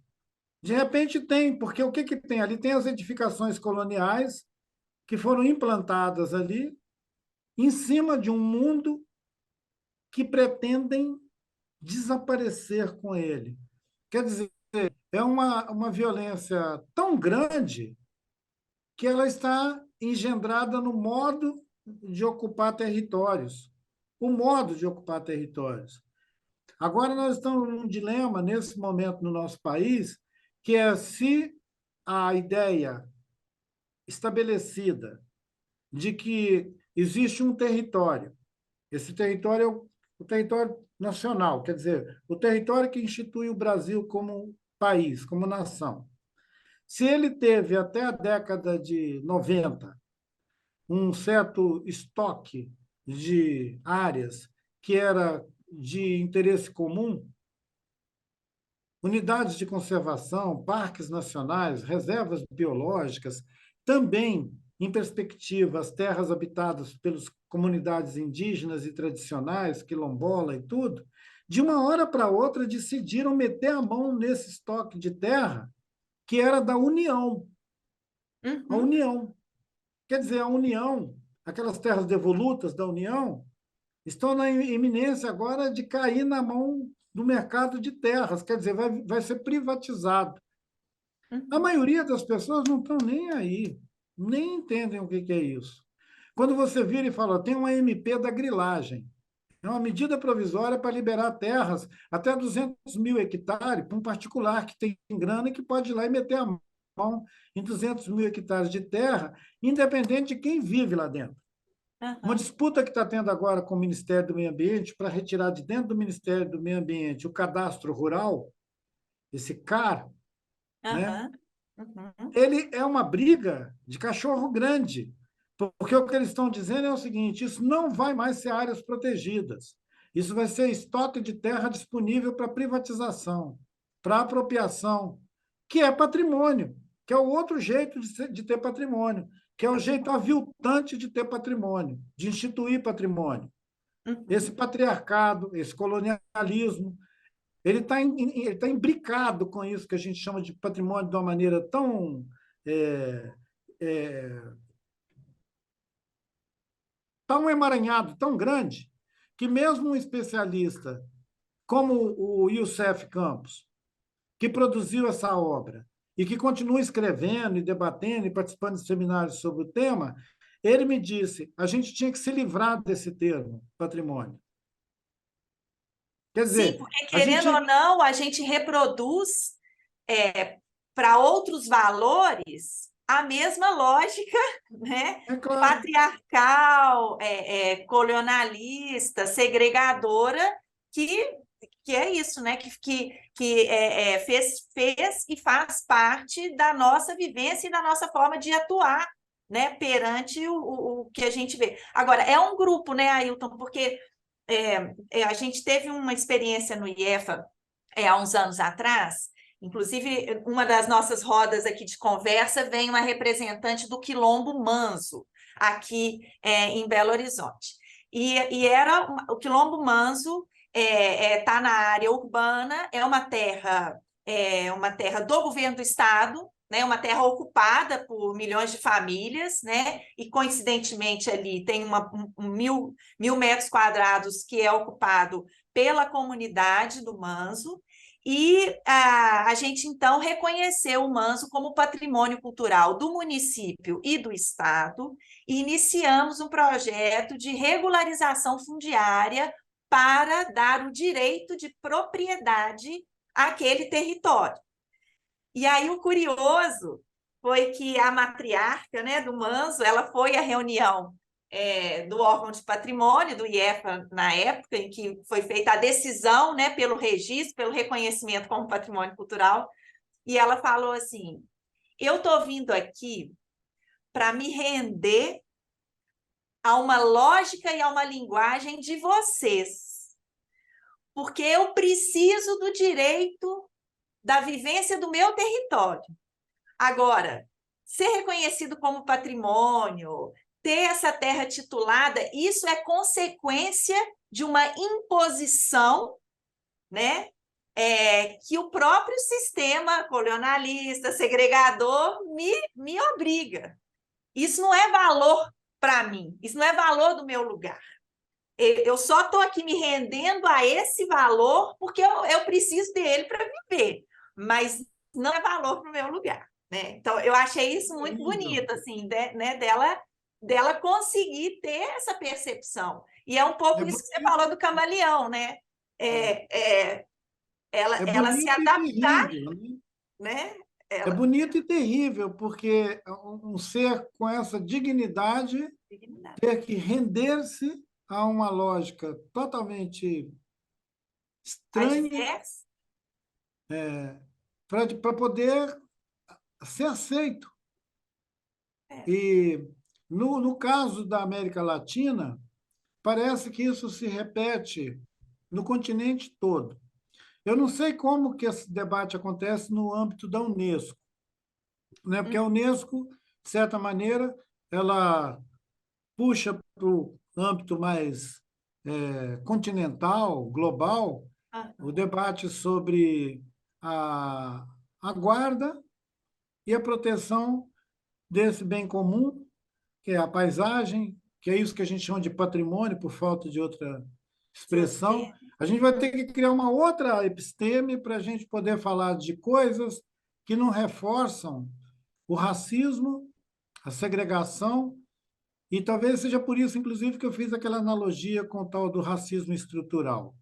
de repente tem, porque o que tem ali? Tem as edificações coloniais que foram implantadas ali em cima de um mundo que pretendem desaparecer com ele. Quer dizer, é uma violência tão grande que ela está engendrada no modo de ocupar territórios. O modo de ocupar territórios. Agora nós estamos num dilema, nesse momento, no nosso país, que é se a ideia estabelecida de que existe um território, esse território é o território nacional, quer dizer, o território que institui o Brasil como país, como nação. Se ele teve até a década de 90 um certo estoque de áreas que era de interesse comum, unidades de conservação, parques nacionais, reservas biológicas, também, em perspectiva, as terras habitadas pelas comunidades indígenas e tradicionais, quilombola e tudo, de uma hora para outra decidiram meter a mão nesse estoque de terra que era da União. A Uhum. União. Quer dizer, a União aquelas terras devolutas da União, estão na iminência agora de cair na mão do mercado de terras, quer dizer, vai ser privatizado. A Uhum. maioria das pessoas não estão nem aí, nem entendem o que é isso. Quando você vira e fala, tem uma MP da grilagem, é uma medida provisória para liberar terras até 200 mil hectares para um particular que tem grana e que pode ir lá e meter a mão em 200 mil hectares de terra, independente de quem vive lá dentro. Uma Aham, disputa que está tendo agora com o Ministério do Meio Ambiente para retirar de dentro do Ministério do Meio Ambiente o cadastro rural, esse CAR, né? aham, uhum. Ele é uma briga de cachorro grande, porque o que eles estão dizendo é o seguinte: isso não vai mais ser áreas protegidas, isso vai ser estoque de terra disponível para privatização, para apropriação, que é patrimônio, que é o outro jeito de ter patrimônio, que é o jeito Patrimônio. aviltante de ter patrimônio, de instituir patrimônio. Esse Uhum. patriarcado, esse colonialismo, ele tá imbricado com isso que a gente chama de patrimônio de uma maneira tão é, é, tão emaranhado, tão grande, que mesmo um especialista como o Youssef Campos, que produziu essa obra e que continua escrevendo e debatendo e participando de seminários sobre o tema, ele me disse, a gente tinha que se livrar desse termo, patrimônio. Quer Sim, dizer, porque a querendo ou gente... não, a gente reproduz para outros valores a mesma lógica, né? É claro, Patriarcal, colonialista, segregadora, que, que é isso, né? Que fez e faz parte da nossa vivência e da nossa forma de atuar, né? Perante o que a gente vê. Agora, é um grupo, né, Ailton? Porque a gente teve uma experiência no IEFA há uns anos atrás. Inclusive, uma das nossas rodas aqui de conversa vem uma representante do Quilombo Manso, aqui em Belo Horizonte. E era o Quilombo Manso está na área urbana, uma terra do governo do estado, né, uma terra ocupada por milhões de famílias, né, e coincidentemente ali tem mil metros quadrados que é ocupado pela comunidade do Manso, e a gente então reconheceu o Manso como patrimônio cultural do município e do estado, e iniciamos um projeto de regularização fundiária para dar o direito de propriedade àquele território. E aí o curioso foi que a matriarca, né, do Manso, ela foi à reunião do órgão de patrimônio, do IEFA, na época em que foi feita a decisão, né, pelo registro, pelo reconhecimento como patrimônio cultural, e ela falou assim: eu estou vindo aqui para me render a uma lógica e a uma linguagem de vocês, porque eu preciso do direito da vivência do meu território. Agora, ser reconhecido como patrimônio, ter essa terra titulada, isso é consequência de uma imposição, né? Que o próprio sistema colonialista, segregador, me obriga. Isso não é valor para mim, isso não é valor do meu lugar. Eu só estou aqui me rendendo a esse valor porque eu preciso dele para viver, mas não é valor para o meu lugar. Né? Então, eu achei isso muito terrível. bonito, assim, né, dela conseguir ter essa percepção. E é um pouco É isso que você bonito, falou do camaleão, né? é Ela se bonito e adaptar, terrível, né? né? É Ela, bonito e terrível, porque um ser com essa dignidade ter que render-se a uma lógica totalmente estranha adversa. para poder ser aceito. É. E no caso da América Latina, parece que isso se repete no continente todo. Eu não sei como que esse debate acontece no âmbito da Unesco, né? Porque a Unesco, de certa maneira, ela puxa para o âmbito mais continental, global, o Uhum. debate sobre a, a guarda e a proteção desse bem comum, que é a paisagem, que é isso que a gente chama de patrimônio, por falta de outra expressão, Você- a gente vai ter que criar uma outra episteme para a gente poder falar de coisas que não reforçam o racismo, a segregação, e talvez seja por isso, inclusive, que eu fiz aquela analogia com o tal do racismo estrutural,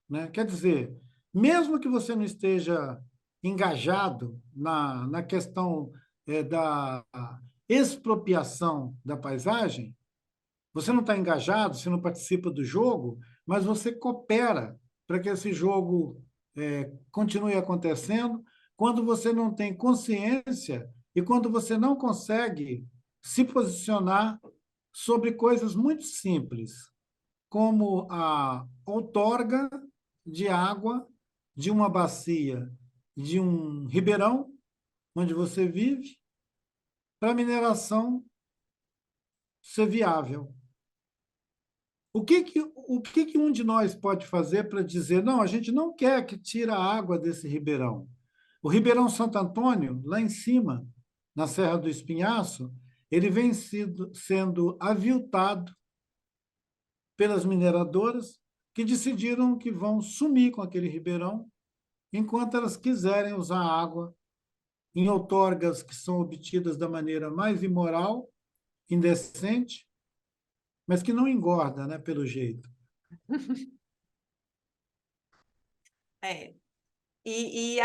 né? Quer dizer, mesmo que você não esteja engajado na questão da expropriação da paisagem, você não está engajado, você não participa do jogo, mas você coopera para que esse jogo continue acontecendo quando você não tem consciência e quando você não consegue se posicionar sobre coisas muito simples, como a outorga de água de uma bacia, de um ribeirão onde você vive, para a mineração ser viável. O que que um de nós pode fazer para dizer, não, a gente não quer que tire a água desse ribeirão? O Ribeirão Santo Antônio, lá em cima, na Serra do Espinhaço, ele vem sendo aviltado pelas mineradoras que decidiram que vão sumir com aquele ribeirão enquanto elas quiserem usar a água em outorgas que são obtidas da maneira mais imoral, indecente, mas que não engorda, né, pelo jeito. É. E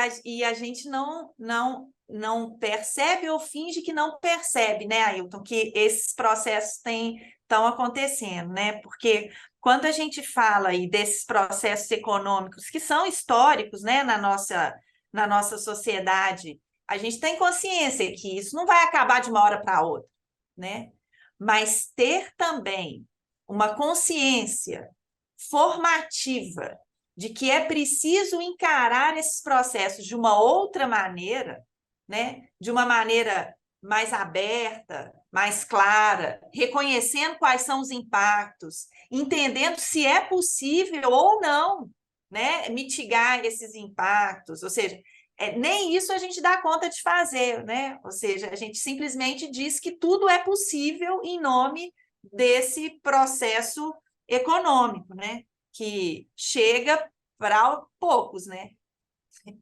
a gente não percebe ou finge que não percebe, né, Ailton, que esses processos estão acontecendo, né? Porque quando a gente fala aí desses processos econômicos que são históricos, né, na nossa sociedade, a gente tem consciência que isso não vai acabar de uma hora para outra, né? Mas ter também uma consciência formativa de que é preciso encarar esses processos de uma outra maneira, né? De uma maneira mais aberta, mais clara, reconhecendo quais são os impactos, entendendo se é possível ou não, né, mitigar esses impactos, ou seja, nem isso a gente dá conta de fazer, né? Ou seja, a gente simplesmente diz que tudo é possível em nome desse processo econômico, né? Que chega para poucos, né?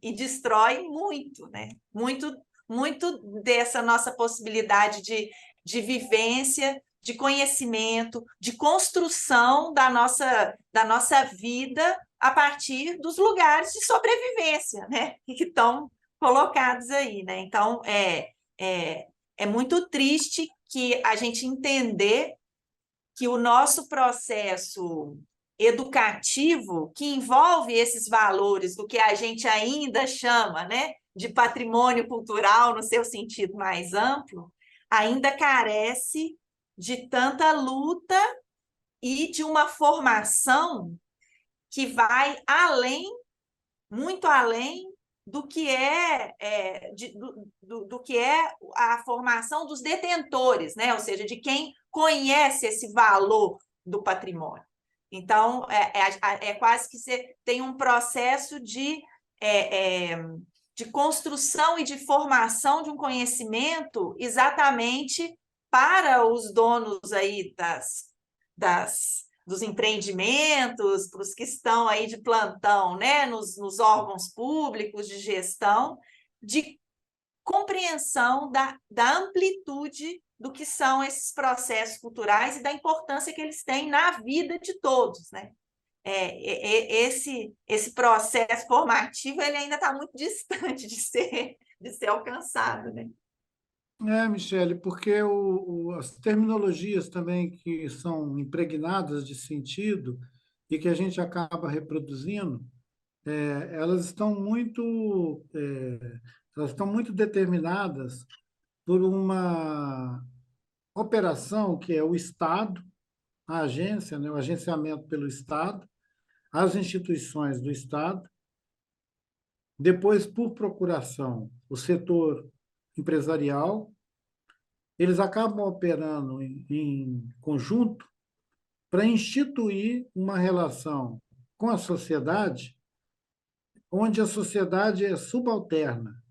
E destrói muito, né? Muito, muito dessa nossa possibilidade de vivência, de conhecimento, de construção da nossa vida a partir dos lugares de sobrevivência, né? Que estão colocados aí, né? Então, é muito triste que a gente entender que o nosso processo educativo, que envolve esses valores do que a gente ainda chama, né, de patrimônio cultural no seu sentido mais amplo, ainda carece de tanta luta e de uma formação que vai além, muito além do que é a formação dos detentores, né? Ou seja, de quem conhece esse valor do patrimônio. Então, é quase que você tem um processo de construção e de formação de um conhecimento exatamente para os donos aí dos empreendimentos, para os que estão aí de plantão, né, nos órgãos públicos de gestão, de compreensão da amplitude do que são esses processos culturais e da importância que eles têm na vida de todos, né? Esse processo formativo ele ainda está muito distante de ser alcançado, né? Michele, porque as terminologias também que são impregnadas de sentido e que a gente acaba reproduzindo, elas estão muito determinadas por uma operação que é o Estado, a agência, né, o agenciamento pelo Estado, as instituições do Estado, depois, por procuração, o setor empresarial, eles acabam operando em conjunto para instituir uma relação com a sociedade, onde a sociedade é subalterna.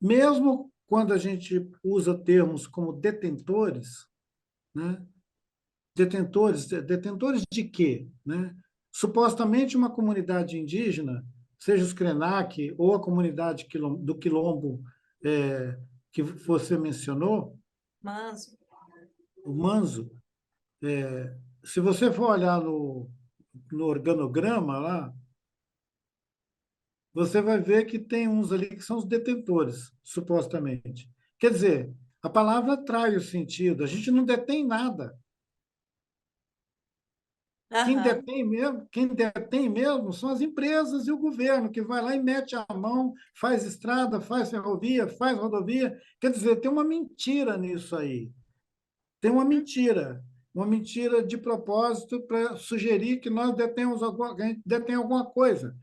Mesmo quando a gente usa termos como detentores, né, detentores de quê? Né? Supostamente uma comunidade indígena, seja os Krenak ou a comunidade do Quilombo que você mencionou, Manso. o Manzo, se você for olhar no organograma lá, você vai ver que tem uns ali que são os detentores, supostamente. Quer dizer, a palavra traz o sentido, a gente não detém nada. Aham. Quem detém mesmo são as empresas e o governo, que vai lá e mete a mão, faz estrada, faz ferrovia, faz rodovia. Quer dizer, tem uma mentira nisso aí. Tem uma mentira de propósito para sugerir que nós que a gente detém alguma coisa.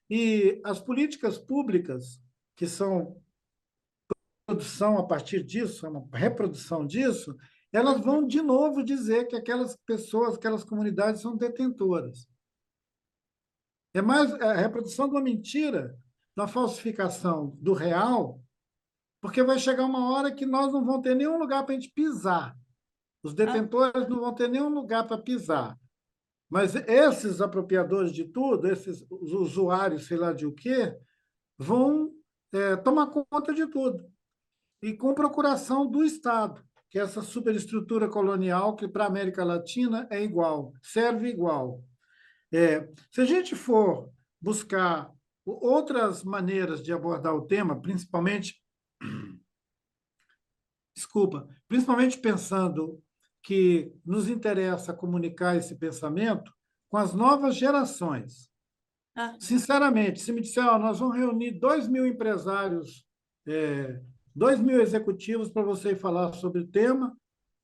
E as políticas públicas, que são produção a partir disso, é uma reprodução disso, elas Uhum. vão de novo dizer que aquelas pessoas, aquelas comunidades são detentoras. É mais a reprodução de uma mentira, da falsificação do real, porque vai chegar uma hora que nós não vamos ter nenhum lugar para a gente pisar. Os Ah, detentores não vão ter nenhum lugar para pisar. Mas esses apropriadores de tudo, esses usuários, sei lá de o quê, vão tomar conta de tudo. E com procuração do Estado, que é essa superestrutura colonial que para a América Latina é igual, serve igual. Se a gente for buscar outras maneiras de abordar o tema, principalmente pensando que nos interessa comunicar esse pensamento com as novas gerações. aham. Sinceramente, se me disser, nós vamos reunir 2.000 empresários, 2.000 executivos para você falar sobre o tema,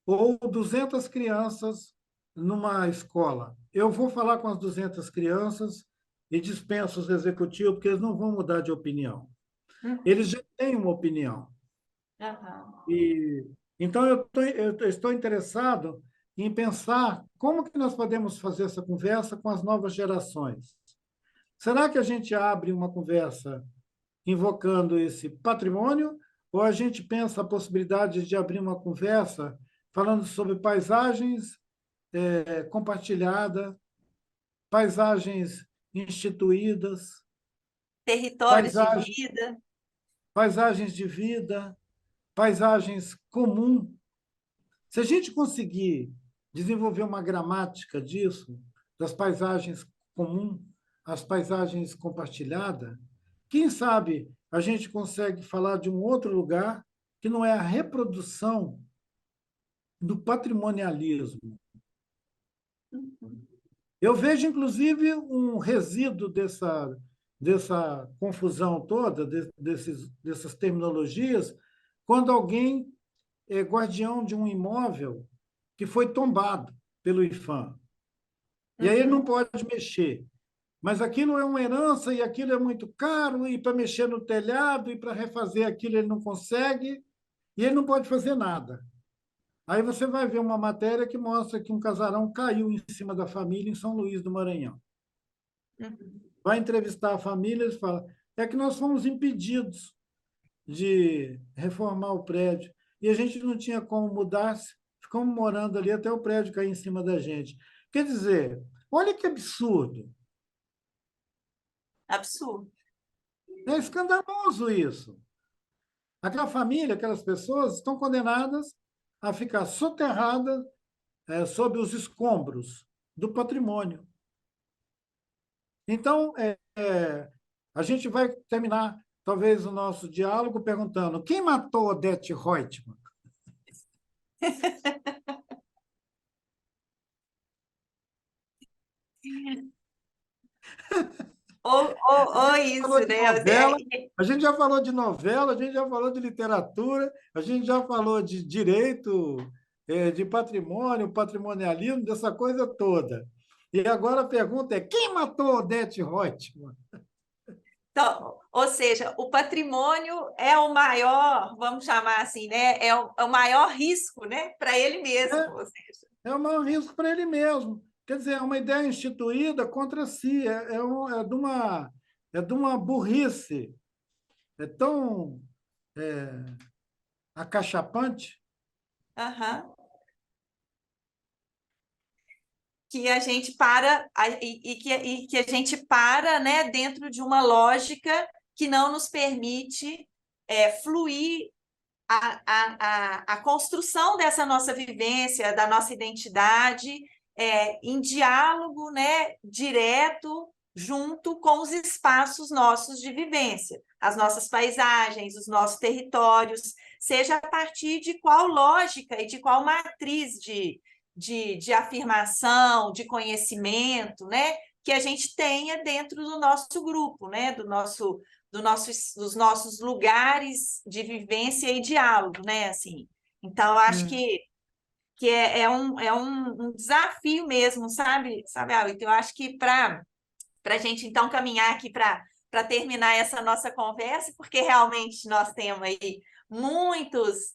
ou 200 crianças numa escola. Eu vou falar com as 200 crianças e dispenso os executivos, porque eles não vão mudar de opinião. Eles Uhum. já têm uma opinião. Aham. E, então, eu estou interessado em pensar como que nós podemos fazer essa conversa com as novas gerações. Será que a gente abre uma conversa invocando esse patrimônio, ou a gente pensa a possibilidade de abrir uma conversa falando sobre paisagens compartilhadas, paisagens instituídas, Territórios de paisagens, vida. paisagens de vida, paisagens comum. Se a gente conseguir desenvolver uma gramática disso, das paisagens comum, as paisagens compartilhadas, quem sabe a gente consegue falar de um outro lugar que não é a reprodução do patrimonialismo. Uhum. Eu vejo, inclusive, um resíduo dessa confusão toda, dessas terminologias, quando alguém é guardião de um imóvel que foi tombado pelo IFAM. E aí ele não Uhum. pode mexer. Mas aquilo é uma herança e aquilo é muito caro, e para mexer no telhado e para refazer aquilo ele não consegue, e ele não pode fazer nada. Aí você vai ver uma matéria que mostra que um casarão caiu em cima da família em São Luís do Maranhão. Uhum. Vai entrevistar a família, eles falam, é que nós fomos impedidos de reformar o prédio e a gente não tinha como mudar, ficamos morando ali até o prédio cair em cima da gente. Quer dizer, olha que absurdo, Absurdo. é escandaloso isso. Aquela família, aquelas pessoas estão condenadas a ficar soterradas sob os escombros do patrimônio. Então, a gente vai terminar, talvez, o nosso diálogo perguntando: quem matou Odete Reutemann? Ou isso, Falou de né? novela, a gente já falou de novela, a gente já falou de literatura, a gente já falou de direito, de patrimônio, patrimonialismo, dessa coisa toda. E agora a pergunta é: quem matou Odete Reutemann? Então, ou seja, o patrimônio é o maior, vamos chamar assim, né? É o maior risco, né? Para ele mesmo. Ou seja, É o maior risco para ele mesmo. Quer dizer, é uma ideia instituída contra si, é de uma burrice, é tão acachapante. aham. que a gente para que a gente para, né, dentro de uma lógica que não nos permite fluir a construção dessa nossa vivência, da nossa identidade, em diálogo, né, direto, junto com os espaços nossos de vivência, as nossas paisagens, os nossos territórios, seja a partir de qual lógica e de qual matriz de afirmação, de conhecimento, né, que a gente tenha dentro do nosso grupo, né, dos nossos lugares de vivência e diálogo, né? Assim, então, eu acho É, que um desafio mesmo, sabe, Alito? Eu acho que para a gente, então, caminhar aqui para terminar essa nossa conversa, porque realmente nós temos aí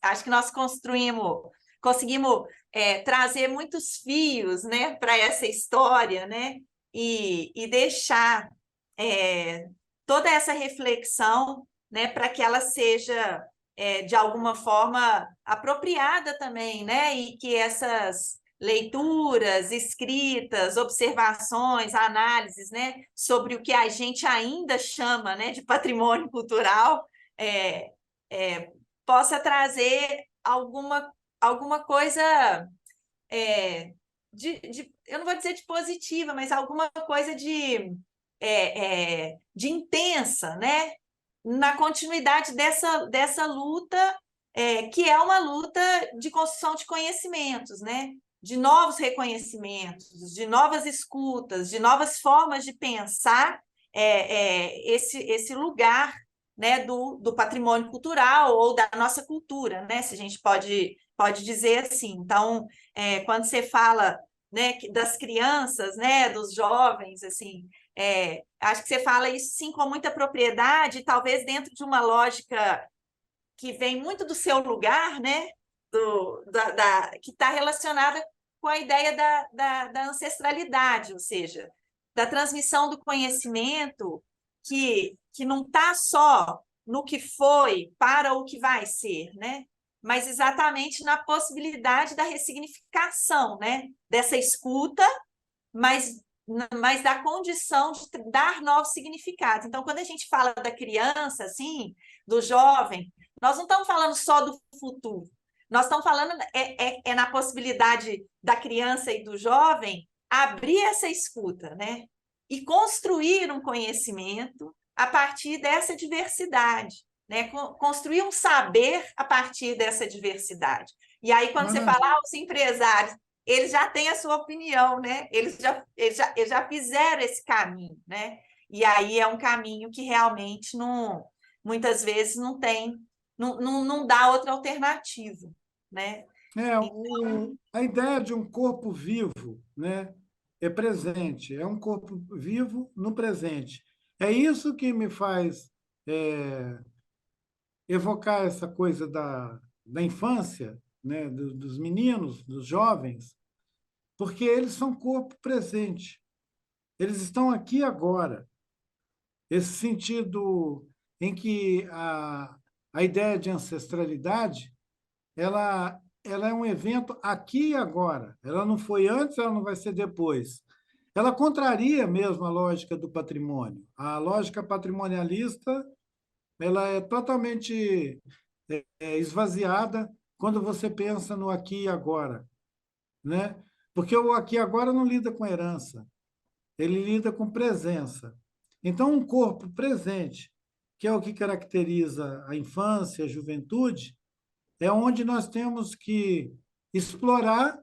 acho que nós conseguimos trazer muitos fios, né, para essa história, né, e deixar é, toda essa reflexão, né, para que ela seja de alguma forma apropriada também, né, e que essas leituras, escritas, observações, análises, né, sobre o que a gente ainda chama, né, de patrimônio cultural, é, é, possa trazer alguma coisa eu não vou dizer de positiva, mas alguma coisa de intensa, né? Na continuidade dessa luta, que é uma luta de construção de conhecimentos, né? De novos reconhecimentos, de novas escutas, de novas formas de pensar esse lugar, né, do patrimônio cultural ou da nossa cultura, né? Se a gente pode dizer assim. Então, quando você fala, né, das crianças, né, dos jovens, assim, acho que você fala isso sim com muita propriedade, talvez dentro de uma lógica que vem muito do seu lugar, né, que está relacionada com a ideia da ancestralidade, ou seja, da transmissão do conhecimento que não está só no que foi para o que vai ser, né? Mas exatamente na possibilidade da ressignificação, né? Dessa escuta, mas da condição de dar novos significados. Então, quando a gente fala da criança, assim, do jovem, nós não estamos falando só do futuro. Nós estamos falando na possibilidade da criança e do jovem abrir essa escuta, né? E construir um conhecimento a partir dessa diversidade, né? Construir um saber a partir dessa diversidade. E aí, quando você Ana, fala, os empresários, eles já têm a sua opinião, né? Eles já fizeram esse caminho, né? E aí é um caminho que realmente muitas vezes não dá outra alternativa, né? a ideia de um corpo vivo, né, é presente, é um corpo vivo no presente. É isso que me faz é, evocar essa coisa da infância, né, dos meninos, dos jovens, porque eles são corpo presente. Eles estão aqui agora. Esse sentido em que a ideia de ancestralidade ela é um evento aqui e agora. Ela não foi antes, ela não vai ser depois. Ela contraria mesmo a lógica do patrimônio. A lógica patrimonialista ela é totalmente esvaziada quando você pensa no aqui e agora, né? Porque o aqui e agora não lida com herança, ele lida com presença. Então, um corpo presente, que é o que caracteriza a infância, a juventude, é onde nós temos que explorar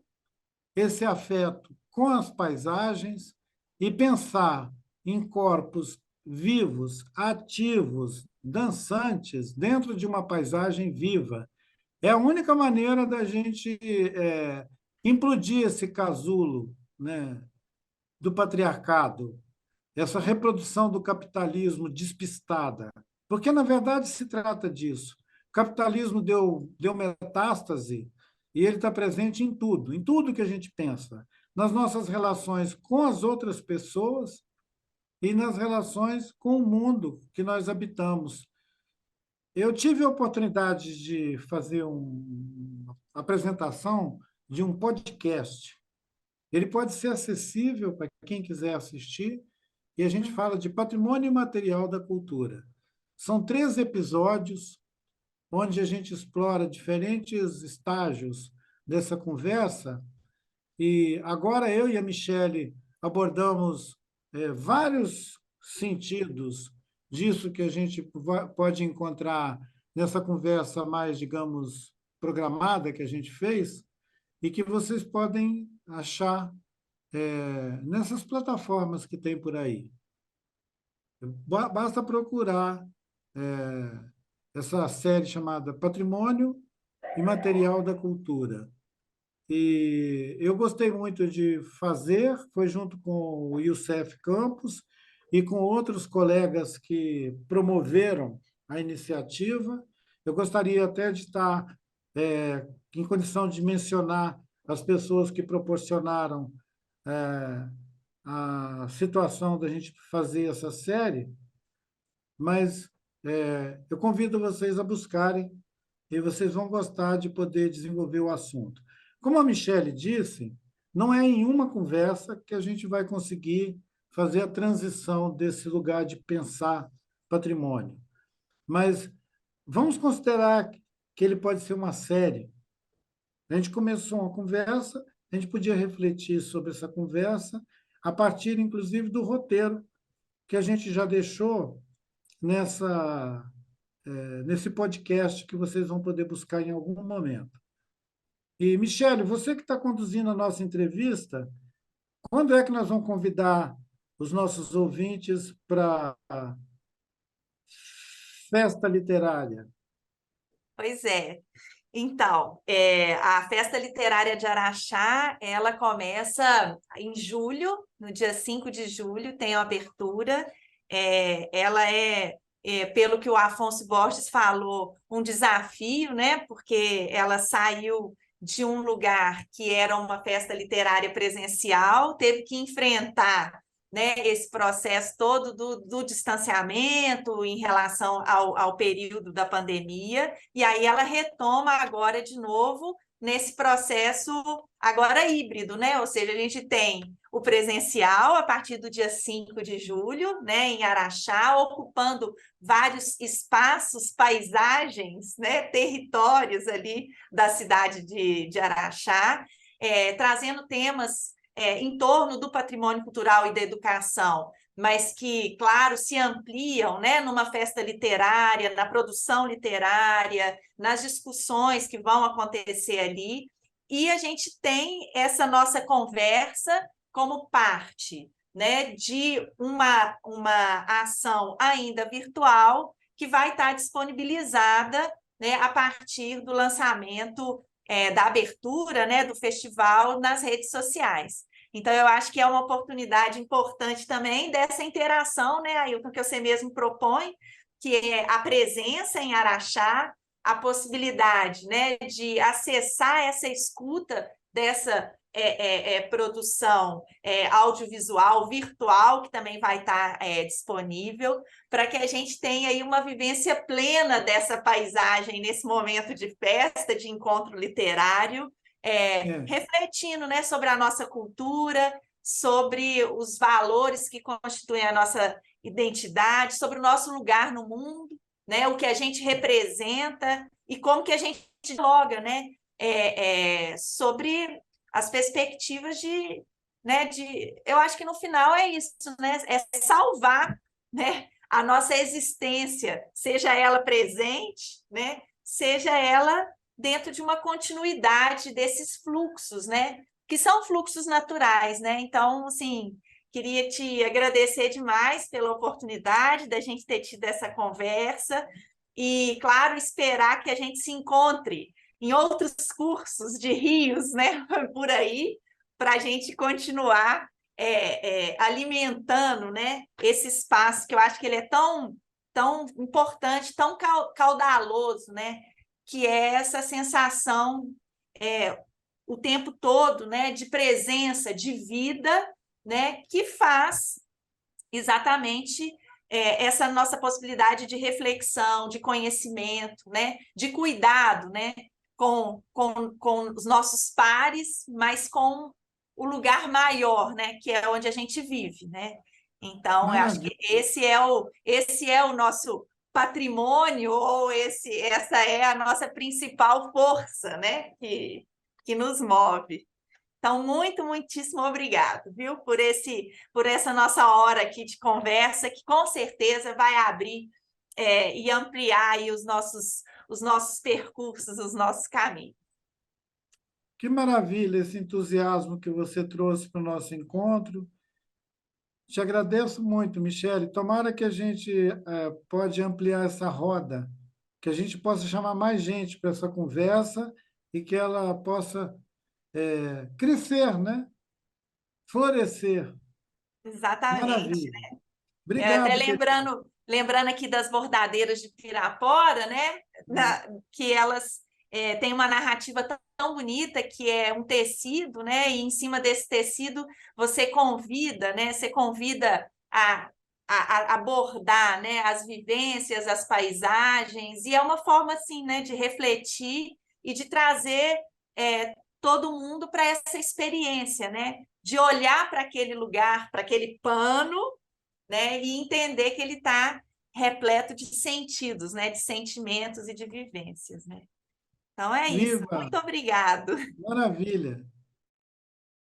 esse afeto com as paisagens e pensar em corpos vivos, ativos, dançantes, dentro de uma paisagem viva. É a única maneira da gente implodir esse casulo, né, do patriarcado, essa reprodução do capitalismo despistada. Porque, na verdade, se trata disso. O capitalismo deu metástase e ele está presente em tudo que a gente pensa, nas nossas relações com as outras pessoas e nas relações com o mundo que nós habitamos. Eu tive a oportunidade de fazer uma apresentação de um podcast Ele pode ser acessível para quem quiser assistir, e a gente fala de patrimônio imaterial da cultura. São 3 episódios onde a gente explora diferentes estágios dessa conversa, e agora eu e a Michele abordamos vários sentidos disso que a gente pode encontrar nessa conversa mais, digamos, programada que a gente fez, e que vocês podem achar nessas plataformas que tem por aí. Basta procurar essa série chamada Patrimônio Imaterial da Cultura. E eu gostei muito de fazer, foi junto com o Youssef Campos e com outros colegas que promoveram a iniciativa. Eu gostaria até de estar em condição de mencionar as pessoas que proporcionaram a situação da gente fazer essa série, mas eu convido vocês a buscarem e vocês vão gostar de poder desenvolver o assunto. Como a Michele disse, não é em uma conversa que a gente vai conseguir fazer a transição desse lugar de pensar patrimônio, mas vamos considerar que ele pode ser uma série. A gente começou uma conversa, a gente podia refletir sobre essa conversa a partir, inclusive, do roteiro que a gente já deixou nesse podcast que vocês vão poder buscar em algum momento. E, Michele, você que está conduzindo a nossa entrevista, quando é que nós vamos convidar os nossos ouvintes para a festa literária? Pois é. Então, a Festa Literária de Araxá, ela começa em julho, no dia 5 de julho, tem a abertura. Ela pelo que o Afonso Borges falou, um desafio, né? Porque ela saiu de um lugar que era uma festa literária presencial, teve que enfrentar, né, esse processo todo do distanciamento em relação ao período da pandemia, e aí ela retoma agora de novo nesse processo agora híbrido, né? Ou seja, a gente tem o presencial a partir do dia 5 de julho, né, em Araxá, ocupando vários espaços, paisagens, né, territórios ali da cidade de Araxá, trazendo temas em torno do patrimônio cultural e da educação, mas que, claro, se ampliam, né, numa festa literária, na produção literária, nas discussões que vão acontecer ali. E a gente tem essa nossa conversa como parte, né, de uma ação ainda virtual que vai estar disponibilizada, né, a partir do lançamento da abertura, né, do festival nas redes sociais. Então, eu acho que é uma oportunidade importante também dessa interação, né, Ailton, que você mesmo propõe, que é a presença em Araxá, a possibilidade, né, de acessar essa escuta dessa produção audiovisual, virtual, que também vai estar disponível, para que a gente tenha aí uma vivência plena dessa paisagem nesse momento de festa, de encontro literário, refletindo, né, sobre a nossa cultura, sobre os valores que constituem a nossa identidade, sobre o nosso lugar no mundo, né, o que a gente representa e como que a gente dialoga, né, sobre as perspectivas eu acho que no final é isso, né, é salvar, né, a nossa existência, seja ela presente, né, seja ela dentro de uma continuidade desses fluxos, né, que são fluxos naturais, né? Então, assim, queria te agradecer demais pela oportunidade da gente ter tido essa conversa e, claro, esperar que a gente se encontre em outros cursos de rios, né, por aí, para a gente continuar alimentando, né, esse espaço que eu acho que ele é tão importante, tão caudaloso, né, que é essa sensação o tempo todo, né, de presença, de vida, né, que faz exatamente essa nossa possibilidade de reflexão, de conhecimento, né, de cuidado, né, com os nossos pares, mas com o lugar maior, né? Que é onde a gente vive, né? Então, eu acho que Maravilha. esse é o nosso patrimônio, ou essa é a nossa principal força, né? Que nos move. Então, muitíssimo obrigado, viu, por essa nossa hora aqui de conversa, que com certeza vai abrir e ampliar aí os nossos percursos, os nossos caminhos. Que maravilha esse entusiasmo que você trouxe para o nosso encontro. Te agradeço muito, Michele. Tomara que a gente pode ampliar essa roda, que a gente possa chamar mais gente para essa conversa e que ela possa crescer, né? Florescer. Exatamente. Maravilha. Até Obrigado, querido. lembrando aqui das bordadeiras de Pirapora, né? Que elas têm uma narrativa tão bonita que é um tecido, né? E em cima desse tecido você convida, né? Você convida a bordar, né? As vivências, as paisagens, e é uma forma assim, né? De refletir e de trazer todo mundo para essa experiência, né? De olhar para aquele lugar, para aquele pano, né? E entender que ele está repleto de sentidos, né? De sentimentos e de vivências, né? Então é isso. Viva! Muito obrigado. Maravilha.